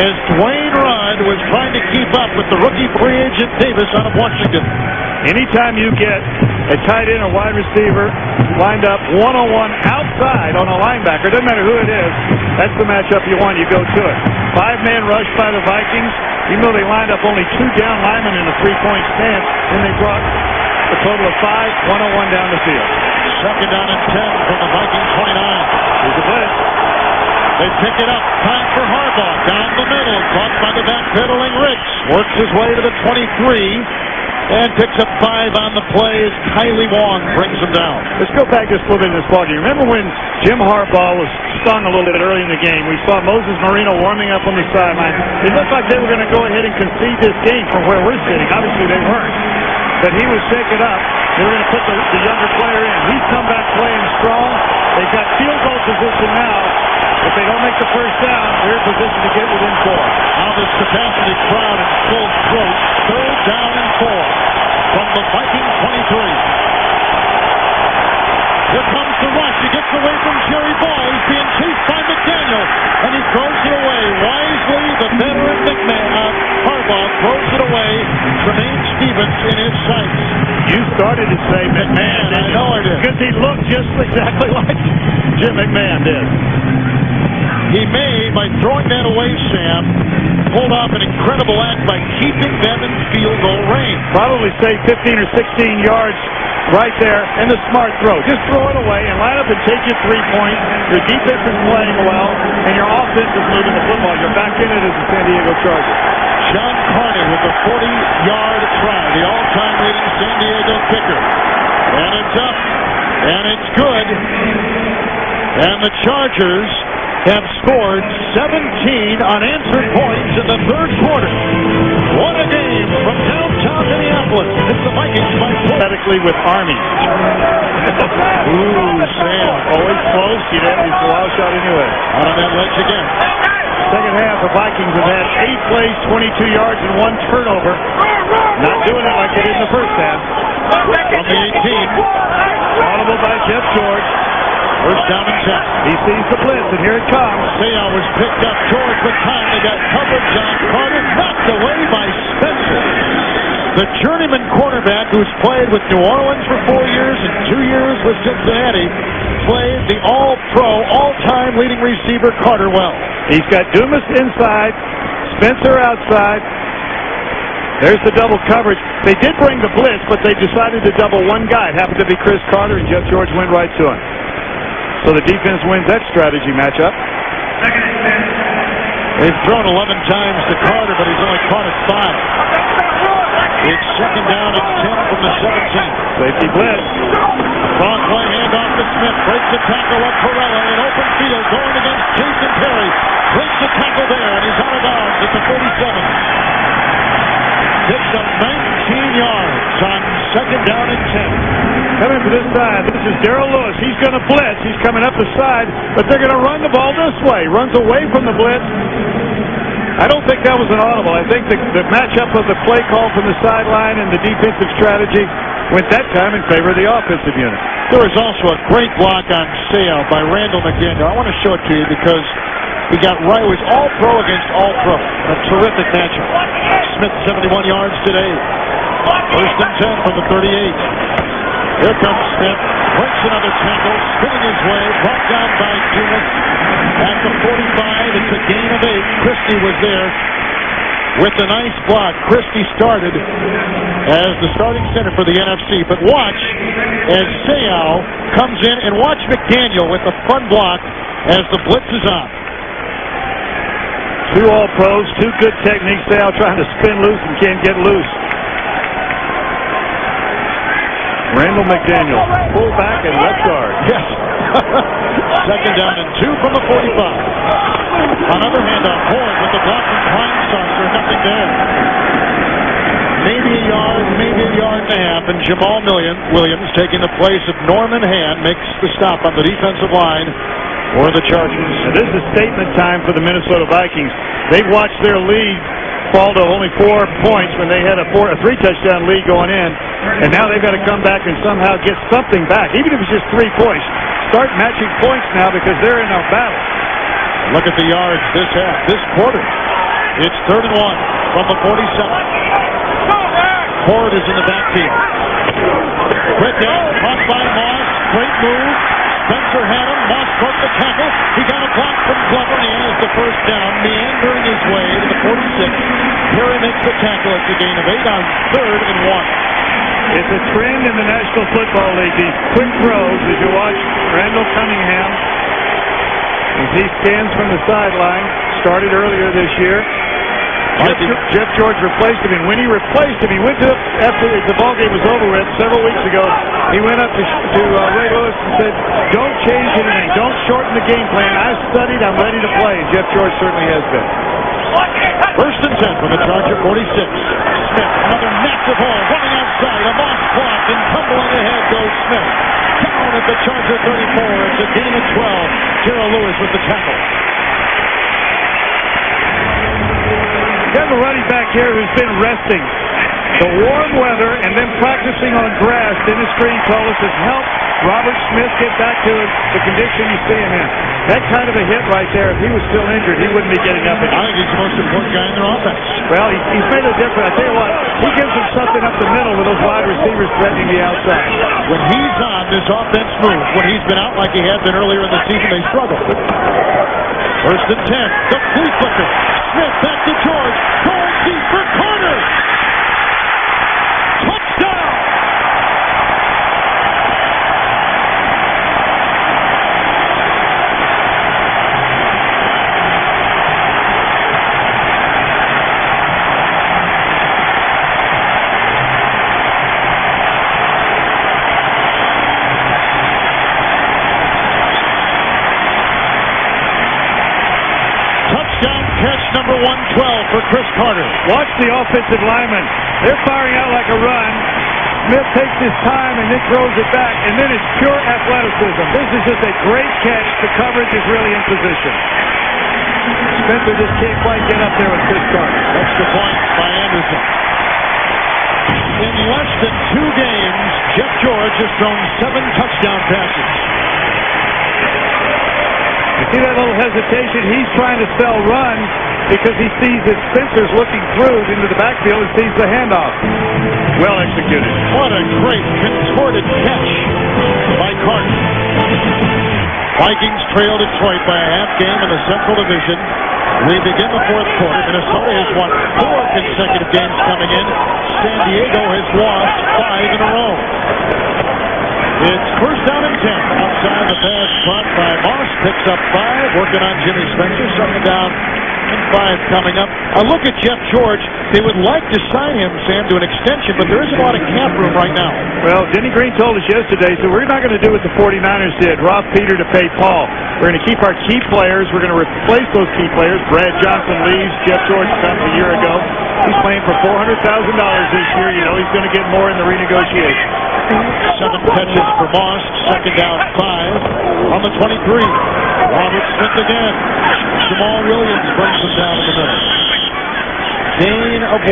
as Dwayne Rudd was trying to keep up with the rookie free agent Davis out of Washington. Anytime you get a tight end or wide receiver lined up one-on-one outside on a linebacker, doesn't matter who it is, that's the matchup you want. You go to it. 5-man rush by the Vikings. Even though they lined up only 2 down linemen in a 3-point stance, then they brought a total of 5, one-on-one down the field. Second down and 10 from the Viking 29. Here's the blitz. They pick it up. Time for Harbaugh. Down the middle. Caught by the backpedaling Ricks. Works his way to the 23. And picks up 5 on the play as Kylie Wong brings him down. Let's go back just a little bit in this ballgame. Remember when Jim Harbaugh was stung a little bit early in the game? We saw Moses Marino warming up on the sideline. It looked like they were going to go ahead and concede this game from where we're sitting. Obviously they weren't. But he was shaken up. They were going to put the younger player in. He's come back playing strong. They've got field goal position now. If they don't make the first down, they're in position to get within 4. Now this capacity crowd in full throat. Third down and 4 from the Viking 23. Here comes the rush. He gets away from Jerry Ball. He's being chased by McDaniel, and he throws it away. Wisely, the veteran Harbaugh throws it away. Tremaine Stevens in his sights. You started to say McMahon. I know I did. Because he looked just exactly like Jim McMahon did. He may, by throwing that away, Sam, pulled off an incredible act by keeping them in field goal range. Probably say 15 or 16 yards right there, and the smart throw. Just throw it away and line up and take your 3 points. Your defense is playing well, and your offense is moving the football. You're back in it as the San Diego Chargers. John Carney with the 40-yard try, the all-time leading San Diego kicker. And it's up, and it's good. And the Chargers have scored 17 unanswered points in the third quarter. What a game from downtown Minneapolis. It's the Vikings by Pathetically with Army. Ooh, Sam. Always close. He didn't. He's a wild shot anyway. Out on that ledge again. Second half, the Vikings have had 8 plays, 22 yards, and 1 turnover. Not doing it like they did in the first half. On the 18. Audible by Jeff George. First down and 10. He sees the blitz, and here it comes. Sayal was picked up. George with time. They got coverage on Carter. Knocked away by Spencer. The journeyman quarterback who's played with New Orleans for 4 years and 2 years with Cincinnati played the all-pro, all-time leading receiver Carter well. He's got Dumas inside, Spencer outside. There's the double coverage. They did bring the blitz, but they decided to double one guy. It happened to be Chris Carter, and Jeff George went right to him. So the defense wins that strategy matchup. They've thrown 11 times to Carter, but he's only caught it 5. It's second down and 10 from the 17. Safety blitz. Wrong play, handoff to Smith. Breaks the tackle of Perella in open field, going against Jason Terry. Breaks the tackle there, and he's out of bounds at the 47. Picks up 19 yards on second down and 10. Coming to this side, this is Darrell Lewis. He's going to blitz. He's coming up the side, but they're going to run the ball this way. Runs away from the blitz. I don't think that was an audible. I think the matchup of the play call from the sideline and the defensive strategy went that time in favor of the offensive unit. There was also a great block on Sayal by Randall McDaniel. I want to show it to you because he got right. It was all-pro against all-pro. A terrific matchup. Smith 71 yards today. First and 10 from the 38. Here comes Smith. Breaks another tackle. Spinning his way. Brought down by Dumas. At the 45, it's a gain of 8. Christie was there with a nice block. Christie started as the starting center for the NFC. But watch as Sayal comes in, and watch McDaniel with the front block as the blitz is on. 2 all-pros, 2 good techniques. Sayal trying to spin loose and can't get loose. Randall McDaniel, fullback and left guard. Yes. Second down and 2 from the 45. Another handoff. Horn with the block from Kleinstarter. Nothing there. Maybe a yard, maybe a yard and a half, and Jamal Williams taking the place of Norman Hand makes the stop on the defensive line for the Chargers. Now, this is statement time for the Minnesota Vikings. They've watched their lead fall to only 4 points when they had a 3-touchdown lead going in, and now they've got to come back and somehow get something back, even if it's just 3 points. Start matching points now because they're in a battle. Look at the yards this half, this quarter. It's 3rd and 1 from the 47. Ford is in the backfield. Quick out, caught by Moss. Great move. Spencer had him. Moss broke the tackle. He got a block from Glover, and he has the first down, meandering his way to the 46. Perry makes the tackle at the gain of 8 on 3rd and 1. It's a trend in the National Football League. These quick throws as you watch Randall Cunningham as he stands from the sideline. Started earlier this year. Jeff George replaced him, and when he replaced him, he went to, after the ball game was over with several weeks ago, he went up to Ray Lewis and said, don't change anything, don't shorten the game plan. I've studied, I'm ready to play. Jeff George certainly has been. First and 10 from the Charger 46. Smith, another massive hole, running outside, a Moss block, and tumbling ahead goes Smith. Down at the Charger 34, it's a gain of 12. Darrell Lewis with the tackle. Got a running back here who's been resting. The warm weather and then practicing on grass, Dennis Green told us, has helped Robert Smith get back to the condition you see him in. That kind of a hit right there, if he was still injured, he wouldn't be getting up again. I think he's the most important guy in their offense. Well, he's made a difference. I tell you what, he gives them something up the middle with those wide receivers threatening the outside. When he's on, this offense moves. When he's been out like he had been earlier in the season, they struggle. First and 10. The flea flicker. Smith back to George. Going deep for Carter. Touchdown! Catch number 112 for Chris Carter. Watch the offensive linemen. They're firing out like a run. Smith takes his time and then throws it back, and then it's pure athleticism. This is just a great catch. The coverage is really in position. Spencer just can't quite get up there with Chris Carter. That's the point by Anderson. In less than 2 games, Jeff George has thrown 7 touchdown passes. You see that little hesitation? He's trying to spell run because he sees that Spencer's looking through into the backfield and sees the handoff. Well executed. What a great contorted catch by Carter. Vikings trail Detroit by a half game in the Central Division. We begin the 4th quarter. Minnesota has won 4 consecutive games coming in. San Diego has lost 5 in a row. It's first down and 10. Outside the pass caught by Moss. Picks up 5. Working on Jimmy Spencer. Second down and 5 coming up. I look at Jeff George. They would like to sign him, Sam, to an extension, but there isn't a lot of cap room right now. Well, Denny Green told us yesterday, so we're not going to do what the 49ers did. Rob Peter to pay Paul. We're going to keep our key players. We're going to replace those key players. Brad Johnson leaves. Jeff George comes a year ago. He's playing for $400,000 this year. You know he's going to get more in the renegotiation. 7 catches for Moss. Second down 5 on the 23. Robert Smith again. Jamal Williams brings him down in the middle. Gain of 1.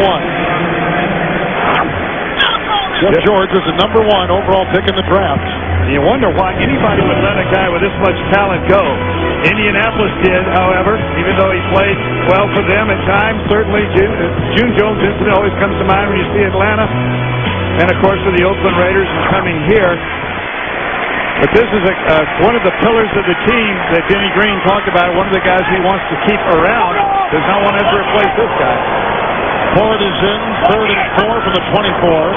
Jeff George was the number 1 overall pick in the draft. You wonder why anybody would let a guy with this much talent go. Indianapolis did, however, even though he played well for them at times. Certainly, June Jones incident always comes to mind when you see Atlanta. And, of course, for the Oakland Raiders coming here. But this is one of the pillars of the team that Denny Green talked about, one of the guys he wants to keep around. Does not want to replace this guy. Ford is in, 3rd and 4 from the 24.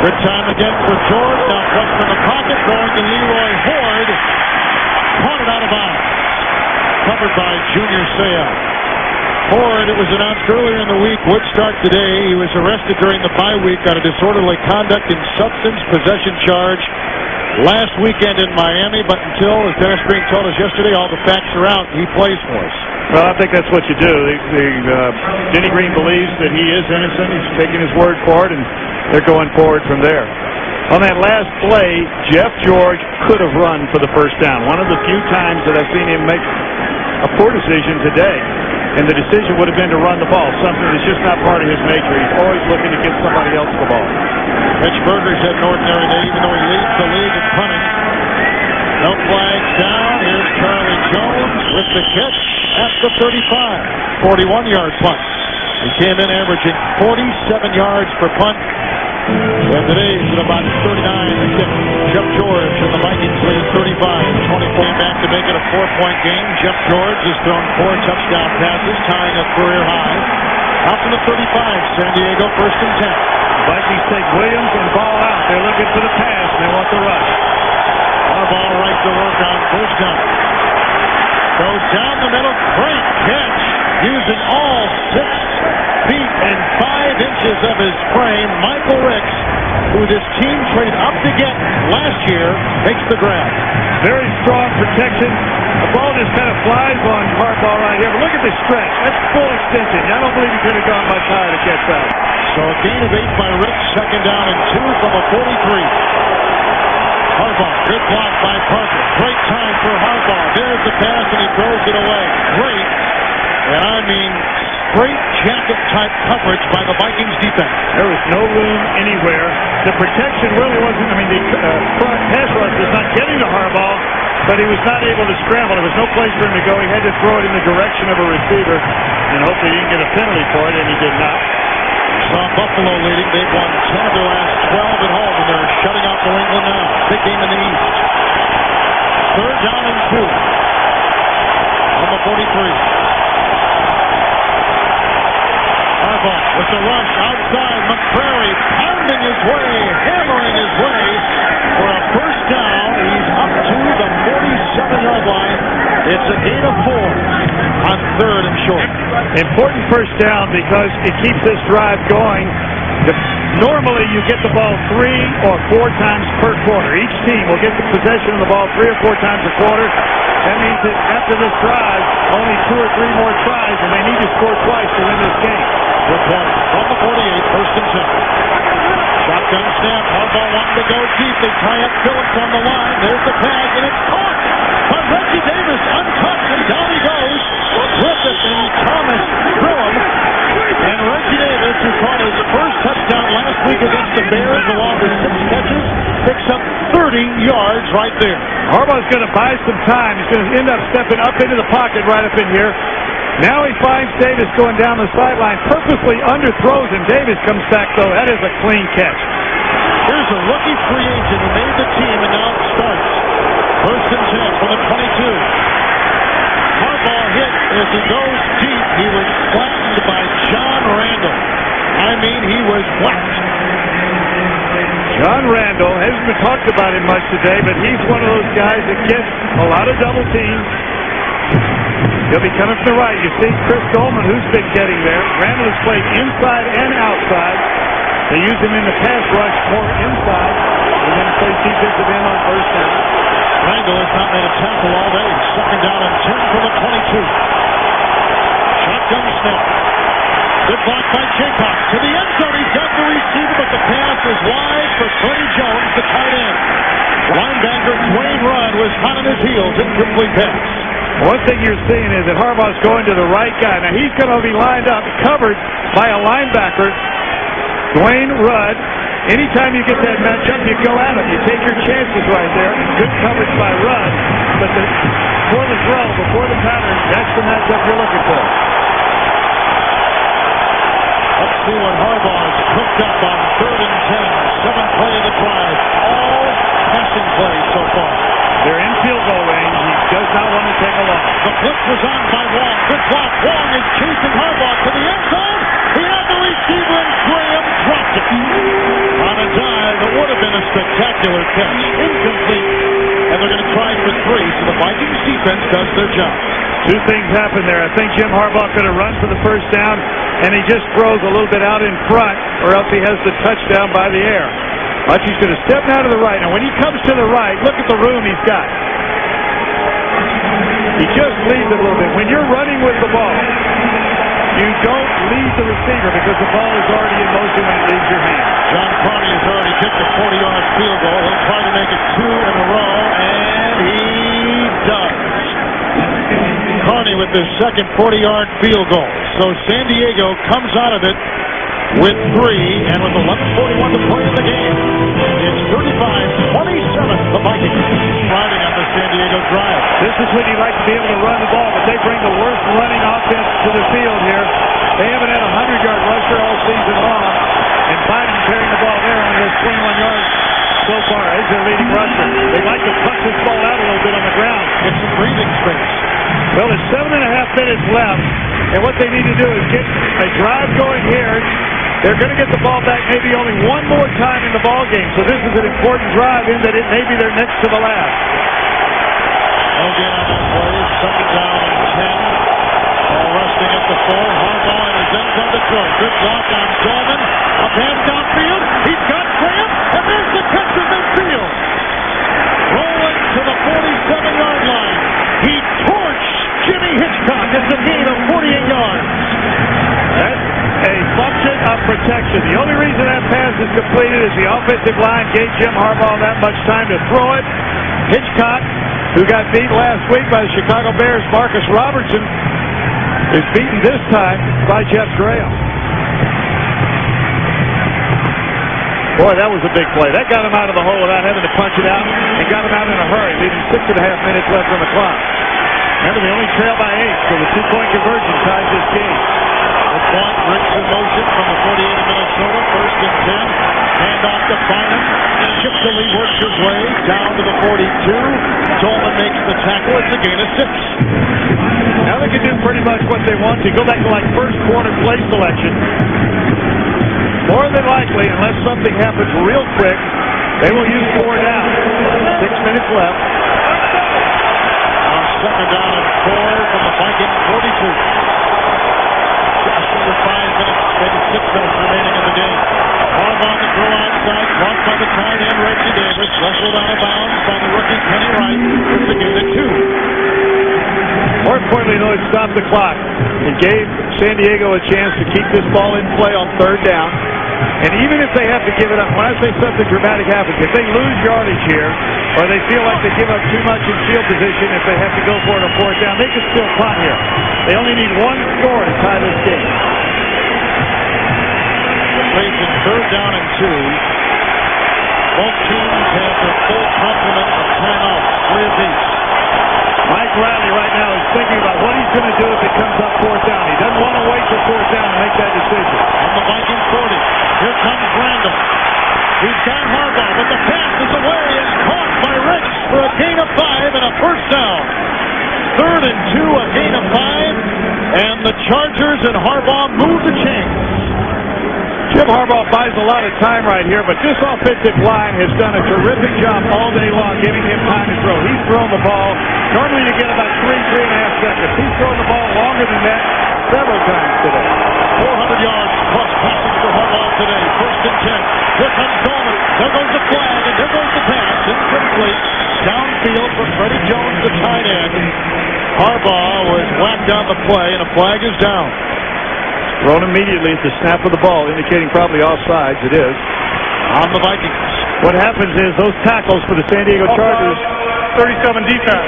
Good time again for George. Now flush from the pocket, going to Leroy Ford. Caught it out of bounds. Covered by Junior Seau. Ford, it was announced earlier in the week, would start today. He was arrested during the bye week on a disorderly conduct and substance possession charge last weekend in Miami, but until, as Dennis Green told us yesterday, all the facts are out, he plays for us. Well, I think that's what you do. Denny Green believes that he is innocent. He's taking his word for it, and they're going forward from there. On that last play, Jeff George could have run for the first down. One of the few times that I've seen him make a poor decision today. And the decision would have been to run the ball, something that's just not part of his nature. He's always looking to get somebody else the ball. Mitch Berger's had an ordinary day, even though he leads the league in punting. No flags down. Here's Charlie Jones with the catch at the 35. 41-yard punt. He came in averaging 47 yards per punt. And today's at about 39 to kick. Jeff George and the Vikings lead 35. 20 back to make it a 4-point game. Jeff George has thrown 4 touchdown passes, tying a career high. Out to the 35. San Diego, first and 10. Vikings take Williams and ball out. They're looking for the pass, and they want the rush. Harbaugh right to work on first down. Goes down the middle. Great catch. Using all 6 feet and 5 inches of his frame. Michael Ricks, who this team traded up to get last year, makes the grab. Very strong protection. The ball just kind of flies on Harbaugh right here. But look at the stretch. That's full extension. I don't believe he could have gone much higher to catch that. So a gain of 8 by Ricks. Second down and 2 from a 43. Harbaugh, good block by Parker. Great time for Harbaugh. There's the pass, and he throws it away. Great. And I mean, straight jacket-type coverage by the Vikings defense. There was no room anywhere. The protection really wasn't, the front pass rush was not getting to Harbaugh, but he was not able to scramble. There was no place for him to go. He had to throw it in the direction of a receiver, and hopefully he didn't get a penalty for it, and he did not. Saw Buffalo leading. They've won 10 of their last 12 at home, and they're shutting out New England now. Big game in the East. 3rd down and 2. On the 43. Harbaugh with the rush outside. McCrary pounding his way, hammering his way for a first down. He's up to the 47-yard line. It's a gain of 4 on 3rd and short. Important first down because it keeps this drive going. Normally you get the ball 3 or 4 times per quarter. Each team will get the possession of the ball 3 or 4 times a quarter. That means that after this drive, only 2 or 3 more tries, and they need to score twice to win this game. Good point. From the 48, 1st and 10. Shotgun snap. Harbaugh wanting to go deep. They tie up Phillips on the line. There's the pass, and it's caught by Reggie Davis. Untouched, and down he goes. Griffith and Thomas throw him. And Reggie Davis, who caught his first touchdown last week against the Bears, along with 6 catches, picks up 30 yards right there. Harbaugh's going to buy some time. He's going to end up stepping up into the pocket right up in here. Now he finds Davis going down the sideline, purposely underthrows him. Davis comes back, though. That is a clean catch. Here's a rookie free agent who made the team, and now it starts. 1st and 10 from the 22. Harbaugh hit as he goes deep. He was flattened by John Randall. He was whacked. John Randall hasn't been talked about him much today, but he's one of those guys that gets a lot of double teams. He'll be coming from the right. You see Chris Dolman, who's been getting there. Randall has played inside and outside. They use him in the pass rush more inside, and then plays defensive end on first down. Randall has not made a tackle all day. 2nd down and 10 from the 22. Shotgun snap. Good block by Jaycox. To the end zone. He's got the receiver, but the pass is wide for Freddie Jones, the tight end. Linebacker Dwayne Rudd was hot on his heels. Incomplete pass. One thing you're seeing is that Harbaugh's going to the right guy. Now he's going to be lined up, covered by a linebacker, Dwayne Rudd. Anytime you get that matchup, you go at him. You take your chances right there. Good coverage by Rudd, but before the throw, before the pattern, that's the matchup you're looking for. Let's see what Harbaugh has cooked up on 3rd and 10. 7th play of the drive. All passing plays so far. They're in field goal range. He does not want to take a loss. The blitz was on by Wong. Good block. Wong is chasing Harbaugh to the end zone. He had the receiver, and Graham dropped it. On a dive, it would have been a spectacular catch. Incomplete. And they're going to try for 3, so the Vikings defense does their job. 2 things happened there. I think Jim Harbaugh could have run for the first down, and he just throws a little bit out in front, or else he has the touchdown by the air. But he's going to step now to the right. And when he comes to the right, look at the room he's got. He just leaves it a little bit. When you're running with the ball, you don't leave the receiver because the ball is already in motion when it leaves your hand. John Carney has already kicked a 40-yard field goal. He'll try to make it 2 in a row, and he does. Carney with his second 40-yard field goal. So San Diego comes out of it with 3, and with 11:41 to play in the game, it's 35-27. The Vikings riding on the San Diego drive. This is when you like to be able to run the ball, but they bring the worst running offense to the field here. They haven't had a 100-yard rusher all season long, and Biden carrying the ball there only has 21 yards so far as their leading rusher. They like to punch this ball out a little bit on the ground. Get some breathing space. Well, there's 7.5 minutes left, and what they need to do is get a drive going here. They're going to get the ball back maybe only one more time in the ball game. So this is an important drive in that it may be their next to the last. No gain on that play. 2nd down and 10. All resting at the 4. Harbaugh in his end zone to throw. Good block on Dolman. A pass downfield. He's got Graham, and there's the catch in midfield. Rolling to the 47-yard line. He torched Jimmy Hitchcock. It's a gain of 48 yards. That's a function of protection. The only reason that pass is completed is the offensive line gave Jim Harbaugh that much time to throw it. Hitchcock, who got beat last week by the Chicago Bears' Marcus Robertson, is beaten this time by Jeff Graham. Boy, that was a big play. That got him out of the hole without having to punch it out and got him out in a hurry, leaving 6.5 minutes left on the clock. Remember, they only trail by 8, so the 2-point conversion ties this game. The point, Ricks in motion from the 48 of Minnesota, 1st and 10. Hand off to Bynum. Shipley works his way down to the 42. Tolman makes the tackle. It's a gain of 6. Now they can do pretty much what they want to. Go back to like first quarter play selection. More than likely, unless something happens real quick, they will use 4 down. 6 minutes left. On 2nd down and 4 from the Vikings 42. Just under 5 minutes, maybe 6 minutes remaining in the game. Harbaugh on the throw outside, caught by the tight end Reggie Davis, wrestled out of bounds by the rookie Kenny Wright. It's a gain of 2. More importantly, though, it stopped the clock. It gave San Diego a chance to keep this ball in play on 3rd down. And even if they have to give it up, when I say something dramatic happens, if they lose yardage here, or they feel like they give up too much in field position, if they have to go for it on 4th down, they can still punt here. They only need 1 score to tie this game. Facing 3rd down and 2. Both teams have their full complement of timeouts, 3 apiece. Mike Riley right now is thinking about what he's going to do if it comes up 4th down. He doesn't want to wait for 4th down to make that decision. On the Viking 40, here comes Randall. He's got Harbaugh, but the pass is away and caught by Ricks for a gain of 5 and a 1st down. 3rd and 2, a gain of 5, and the Chargers and Harbaugh move the chains. Jim Harbaugh buys a lot of time right here, but this offensive line has done a terrific job all day long giving him time to throw. He's thrown the ball normally to get about 3.5 seconds. He's thrown the ball longer than that several times today. 400 yards plus passing for Harbaugh today. 1st and 10. Here comes Dolman. There goes the flag, and there goes the pass. Incomplete. Downfield for Freddie Jones, the tight end. Harbaugh was whacked on the play, and a flag is down. Thrown immediately at the snap of the ball, indicating probably offsides. It is. On the Vikings. What happens is those tackles for the San Diego Chargers. 37 defense.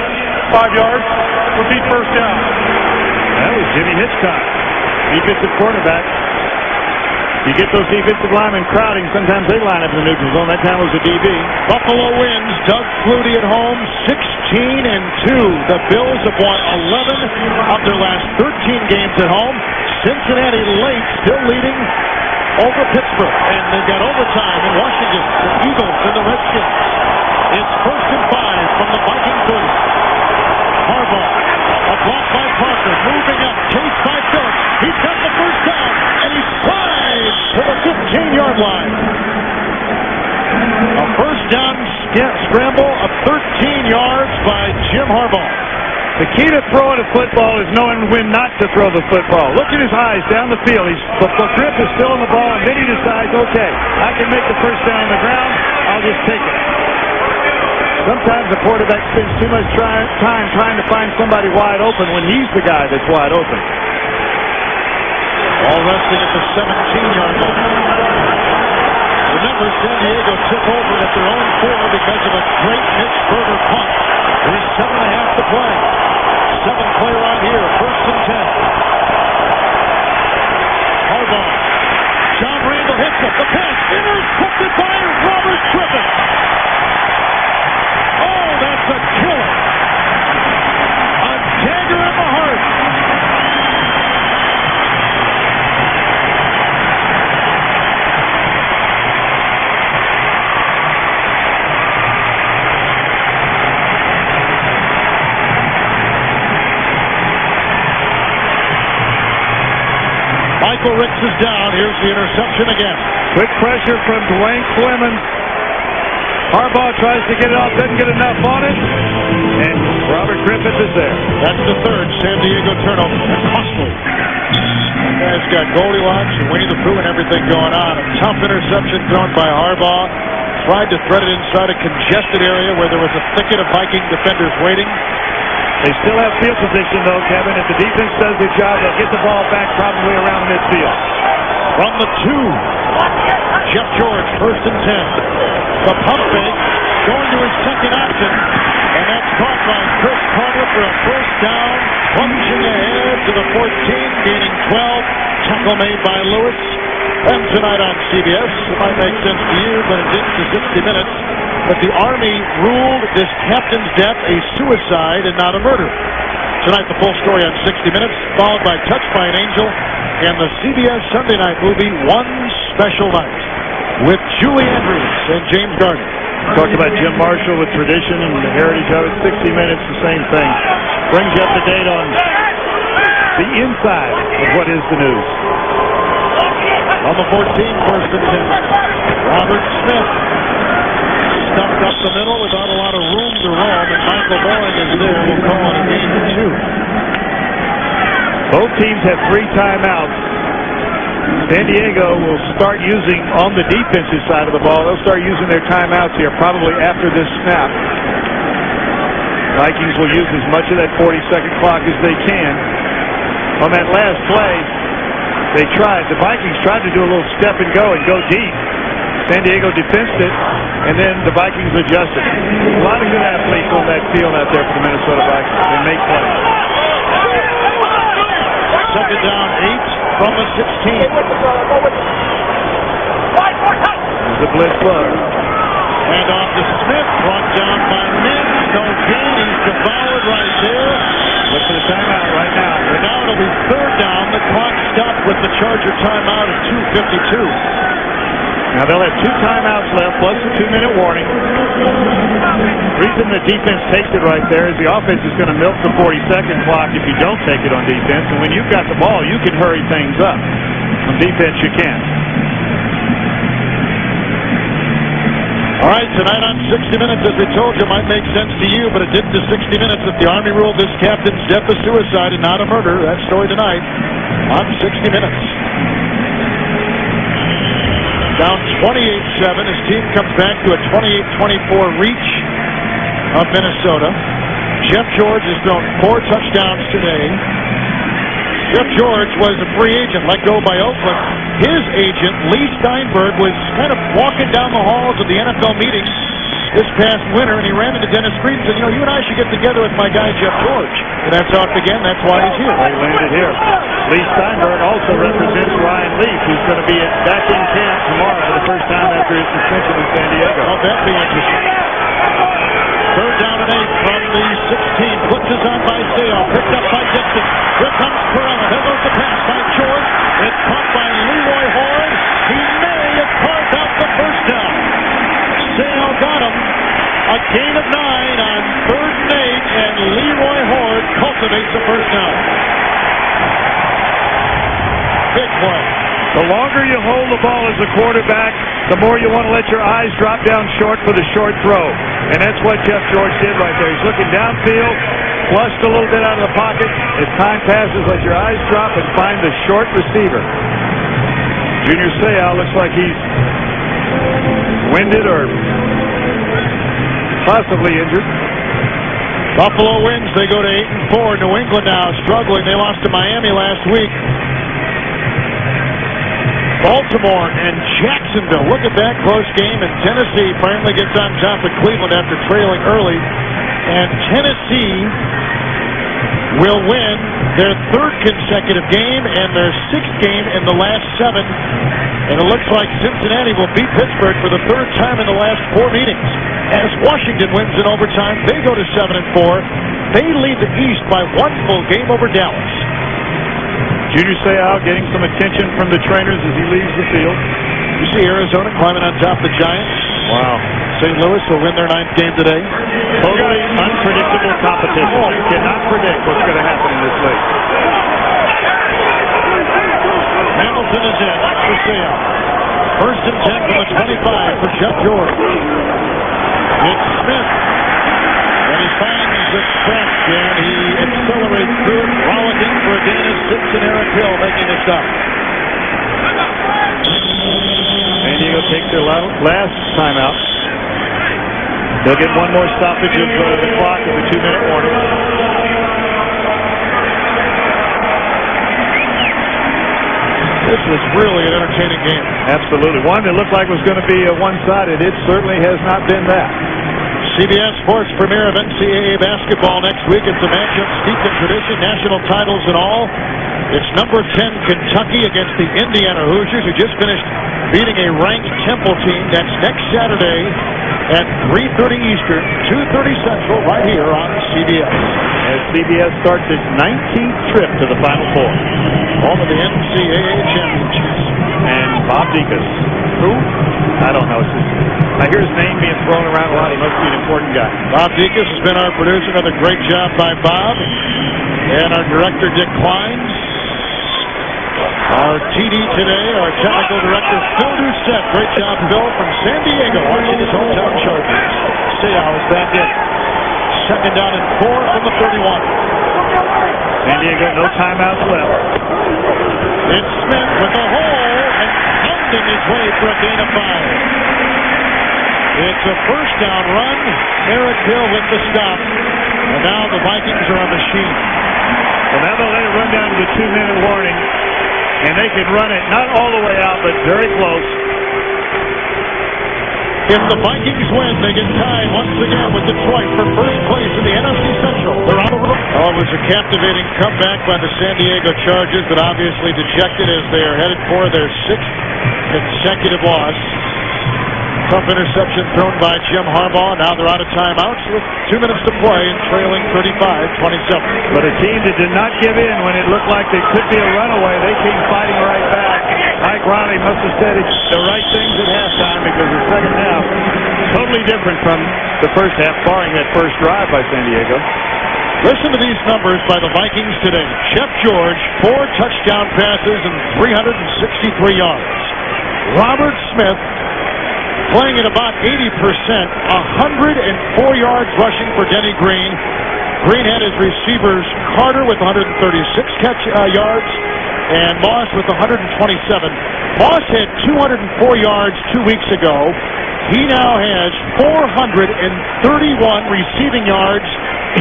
5 yards. Repeat 1st down. That was Jimmy Hitchcock, defensive quarterback. You get those defensive linemen crowding, sometimes they line up in the neutral zone. That time was a DB. Buffalo wins. Doug Flutie at home, 16-2. The Bills have won 11 of their last 13 games at home. Cincinnati late, still leading over Pittsburgh. And they've got overtime in Washington. The Eagles and the Redskins. It's 1st and 5 from the Viking 30. Harbaugh, a block by Parker, moving up, chased by Phillips. He's got the 1st down, and he slides to the 15-yard line. A 1st down scramble of 13 yards by Jim Harbaugh. The key to throwing a football is knowing when not to throw the football. Look at his eyes down the field. The grip is still on the ball, and then he decides, okay, I can make the 1st down on the ground. I'll just take it. Sometimes the quarterback spends too much time trying to find somebody wide open when he's the guy that's wide open. All resting at the 17-yard line. Remember, San Diego took over at their own 4 because of a great Mitch Berger punt. There's 7.5 to play. 7-play right here, 1st and 10. Harbaugh. John Randall hits it. The pass intercepted by Robert Griffin. Oh, that's a killer. A dagger in the heart. Michael Ricks is down. Here's the interception again. Quick pressure from Dwayne Clemens. Harbaugh tries to get it off, doesn't get enough on it, and Robert Griffith is there. That's the 3rd San Diego turnover. That's costly. That guy's got Goldilocks and Winnie the Pooh and everything going on. A tough interception thrown by Harbaugh. Tried to thread it inside a congested area where there was a thicket of Viking defenders waiting. They still have field position, though, Kevin. If the defense does their job, they'll get the ball back probably around midfield. From the 2, Jeff George, 1st and 10. The pump fake, going to his second option, and that's caught by Chris Carter for a first down, plunging ahead to the 14, gaining 12. Tackle made by Lewis. And tonight on CBS, it might make sense to you, but it didn't to 60 Minutes, that the Army ruled this captain's death a suicide and not a murder. Tonight, the full story on 60 Minutes, followed by Touched by an Angel and the CBS Sunday night movie One Special Night with Julie Andrews and James Gardner. Talked about Jim Marshall with tradition and the heritage of it. 60 Minutes, the same thing. Brings you up to date on the inside of what is the news. On the 14, first and 10. Robert Smith stuffed up the middle without a lot of room to roam, and Michael Boring is there. We'll call it a game of 2. Both teams have 3 timeouts. San Diego will start using, on the defensive side of the ball, they'll start using their timeouts here probably after this snap. Vikings will use as much of that 40-second clock as they can. On that last play, the Vikings tried to do a little step and go deep. San Diego defensed it, and then the Vikings adjusted. A lot of good athletes on that field out there for the Minnesota Vikings. They make plays. Second down, 8 from the 16. There's the blitz look. And off to Smith, brought down by Mims. No gain, he's devoured right there. Look for the timeout right now. And now it'll be third down. The clock stopped with the Charger timeout at 2:52. Now they'll have 2 timeouts left, plus a 2-minute warning. The reason the defense takes it right there is the offense is going to milk the 40-second clock if you don't take it on defense. And when you've got the ball, you can hurry things up. On defense, you can't. All right, tonight on 60 Minutes, as I told you, might make sense to you, but it didn't to 60 Minutes that the Army ruled this captain's death a suicide and not a murder. That story tonight on 60 Minutes. Down 28-7. His team comes back to a 28-24 reach of Minnesota. Jeff George has thrown 4 touchdowns today. Jeff George was a free agent let go by Oakland. His agent, Lee Steinberg, was kind of walking down the halls of the NFL meeting this past winter, and he ran into Dennis Green and said, you and I should get together with my guy, Jeff George. And that's how it began. That's why he's here. He landed here. Lee Steinberg also represents Ryan Leaf, who's going to be back in camp tomorrow for the first time after his suspension in San Diego. Oh, that'd be interesting. Third down and 8 from the 16. Blitzes on by Sale. Picked up by Dixon. Here comes Corella. There goes the pass by George. It's caught by Leroy Horde. He may have carved out the first down. Sale got him. A gain of 9 on 3rd and 8, and Leroy Horde cultivates the first down. Big play. The longer you hold the ball as a quarterback, the more you want to let your eyes drop down short for the short throw. And that's what Jeff George did right there. He's looking downfield, flushed a little bit out of the pocket. As time passes, let your eyes drop and find the short receiver. Junior Seau looks like he's winded or possibly injured. Buffalo wins. They go to 8-4. New England now struggling. They lost to Miami last week. Baltimore and Jacksonville. Look at that close game. And Tennessee finally gets on top of Cleveland after trailing early. And Tennessee will win their 3rd consecutive game and their 6th game in the last 7. And it looks like Cincinnati will beat Pittsburgh for the 3rd time in the last 4 meetings. As Washington wins in overtime, they go to 7-4. They lead the East by 1 full game over Dallas. Junior Seau getting some attention from the trainers as he leaves the field. You see Arizona climbing on top of the Giants. Wow. St. Louis will win their 9th game today. Totally unpredictable competition. You cannot predict what's going to happen in this league. Hamilton is in for Seau. 1st and 10 from the 25 for Jeff George. It's Smith. And he finds the stretch, and he accelerates through it, rollicking for a gain of 6, and Eric Hill making the stop. San Diego takes their last timeout. They'll get 1 more stoppage of the clock with a 2-minute warning. This was really an entertaining game. Absolutely. One that looked like was going to be one-sided. It certainly has not been that. CBS Sports premiere of NCAA basketball next week. It's a matchup steeped in tradition, national titles and all. It's number 10 Kentucky against the Indiana Hoosiers, who just finished beating a ranked Temple team. That's next Saturday at 3:30 Eastern, 2:30 Central, right here on CBS. As CBS starts its 19th trip to the Final Four. Home of the NCAA championships. And Bob Dekas. Who? I don't know. I hear his name being thrown around a lot. He must be an important guy. Bob Dekas has been our producer. Another great job by Bob. And our director, Dick Klein. Our TD today, our technical director, Phil Doucette. Great job, Phil, from San Diego, watching his hometown Chargers. Seau is back in. Second down and 4 from the 31. San Diego, no timeouts left. It's Smith with the hole and pounding his way for a gain of 5. It's a first down run. Eric Hill with the stop. And now the Vikings are on the sheet. Well, now they'll let it run down to the 2-minute warning. And they can run it not all the way out, but very close. If the Vikings win, they get tied once again with Detroit for first place in the NFC Central. They're on the road. Oh, it was a captivating comeback by the San Diego Chargers, but obviously dejected as they are headed for their 6th consecutive loss. Tough interception thrown by Jim Harbaugh. Now they're out of timeouts with 2 minutes to play and trailing 35-27. But a team that did not give in when it looked like they could be a runaway, they came fighting right back. Mike Riley must have said the right things at halftime, because the second half totally different from the first half, barring that first drive by San Diego. Listen to these numbers by the Vikings today. Jeff George, 4 touchdown passes and 363 yards. Robert Smith, playing at about 80%, 104 yards rushing for Denny Green. Green had his receivers Carter with 136 yards, and Moss with 127. Moss had 204 yards 2 weeks ago. He now has 431 receiving yards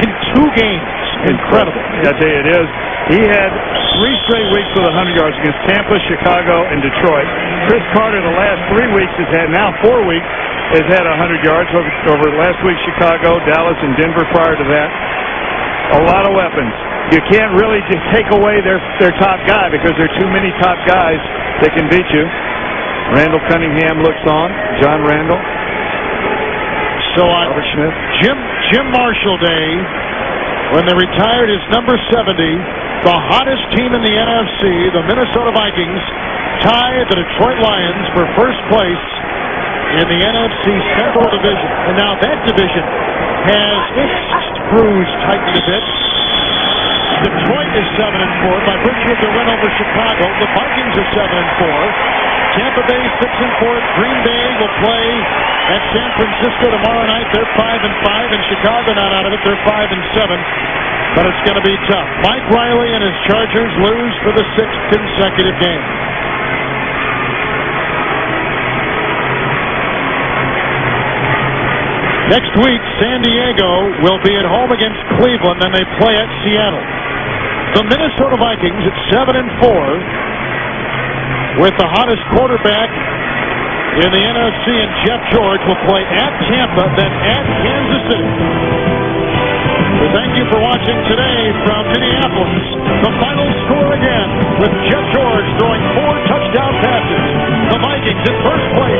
in 2 games. Incredible. I tell you, it is. He had 3 straight weeks with 100 yards against Tampa, Chicago, and Detroit. Chris Carter, the last 3 weeks, has had, now 4 weeks, has had 100 yards over last week, Chicago, Dallas, and Denver prior to that. A lot of weapons. You can't really just take away their top guy, because there are too many top guys that can beat you. Randall Cunningham looks on. John Randall. So on Jim Marshall Day, when they retired his number 70, the hottest team in the NFC, the Minnesota Vikings, tied the Detroit Lions for first place in the NFC Central Division. And now that division has its screws tightened a bit. Detroit is 7-4 by virtue of their win over Chicago. The Vikings are 7-4. Tampa Bay 6-4. Green Bay will play at San Francisco tomorrow night. They're 5-5, and Chicago not out of it. They're 5-7. But it's going to be tough. Mike Riley and his Chargers lose for the 6th consecutive game. Next week, San Diego will be at home against Cleveland, then they play at Seattle. The Minnesota Vikings at 7-4, with the hottest quarterback in the NFC, and Jeff George, will play at Tampa, then at Kansas City. We thank you for watching today from Minneapolis. The final score again, with Jeff George throwing 4 touchdown passes. The Vikings in first place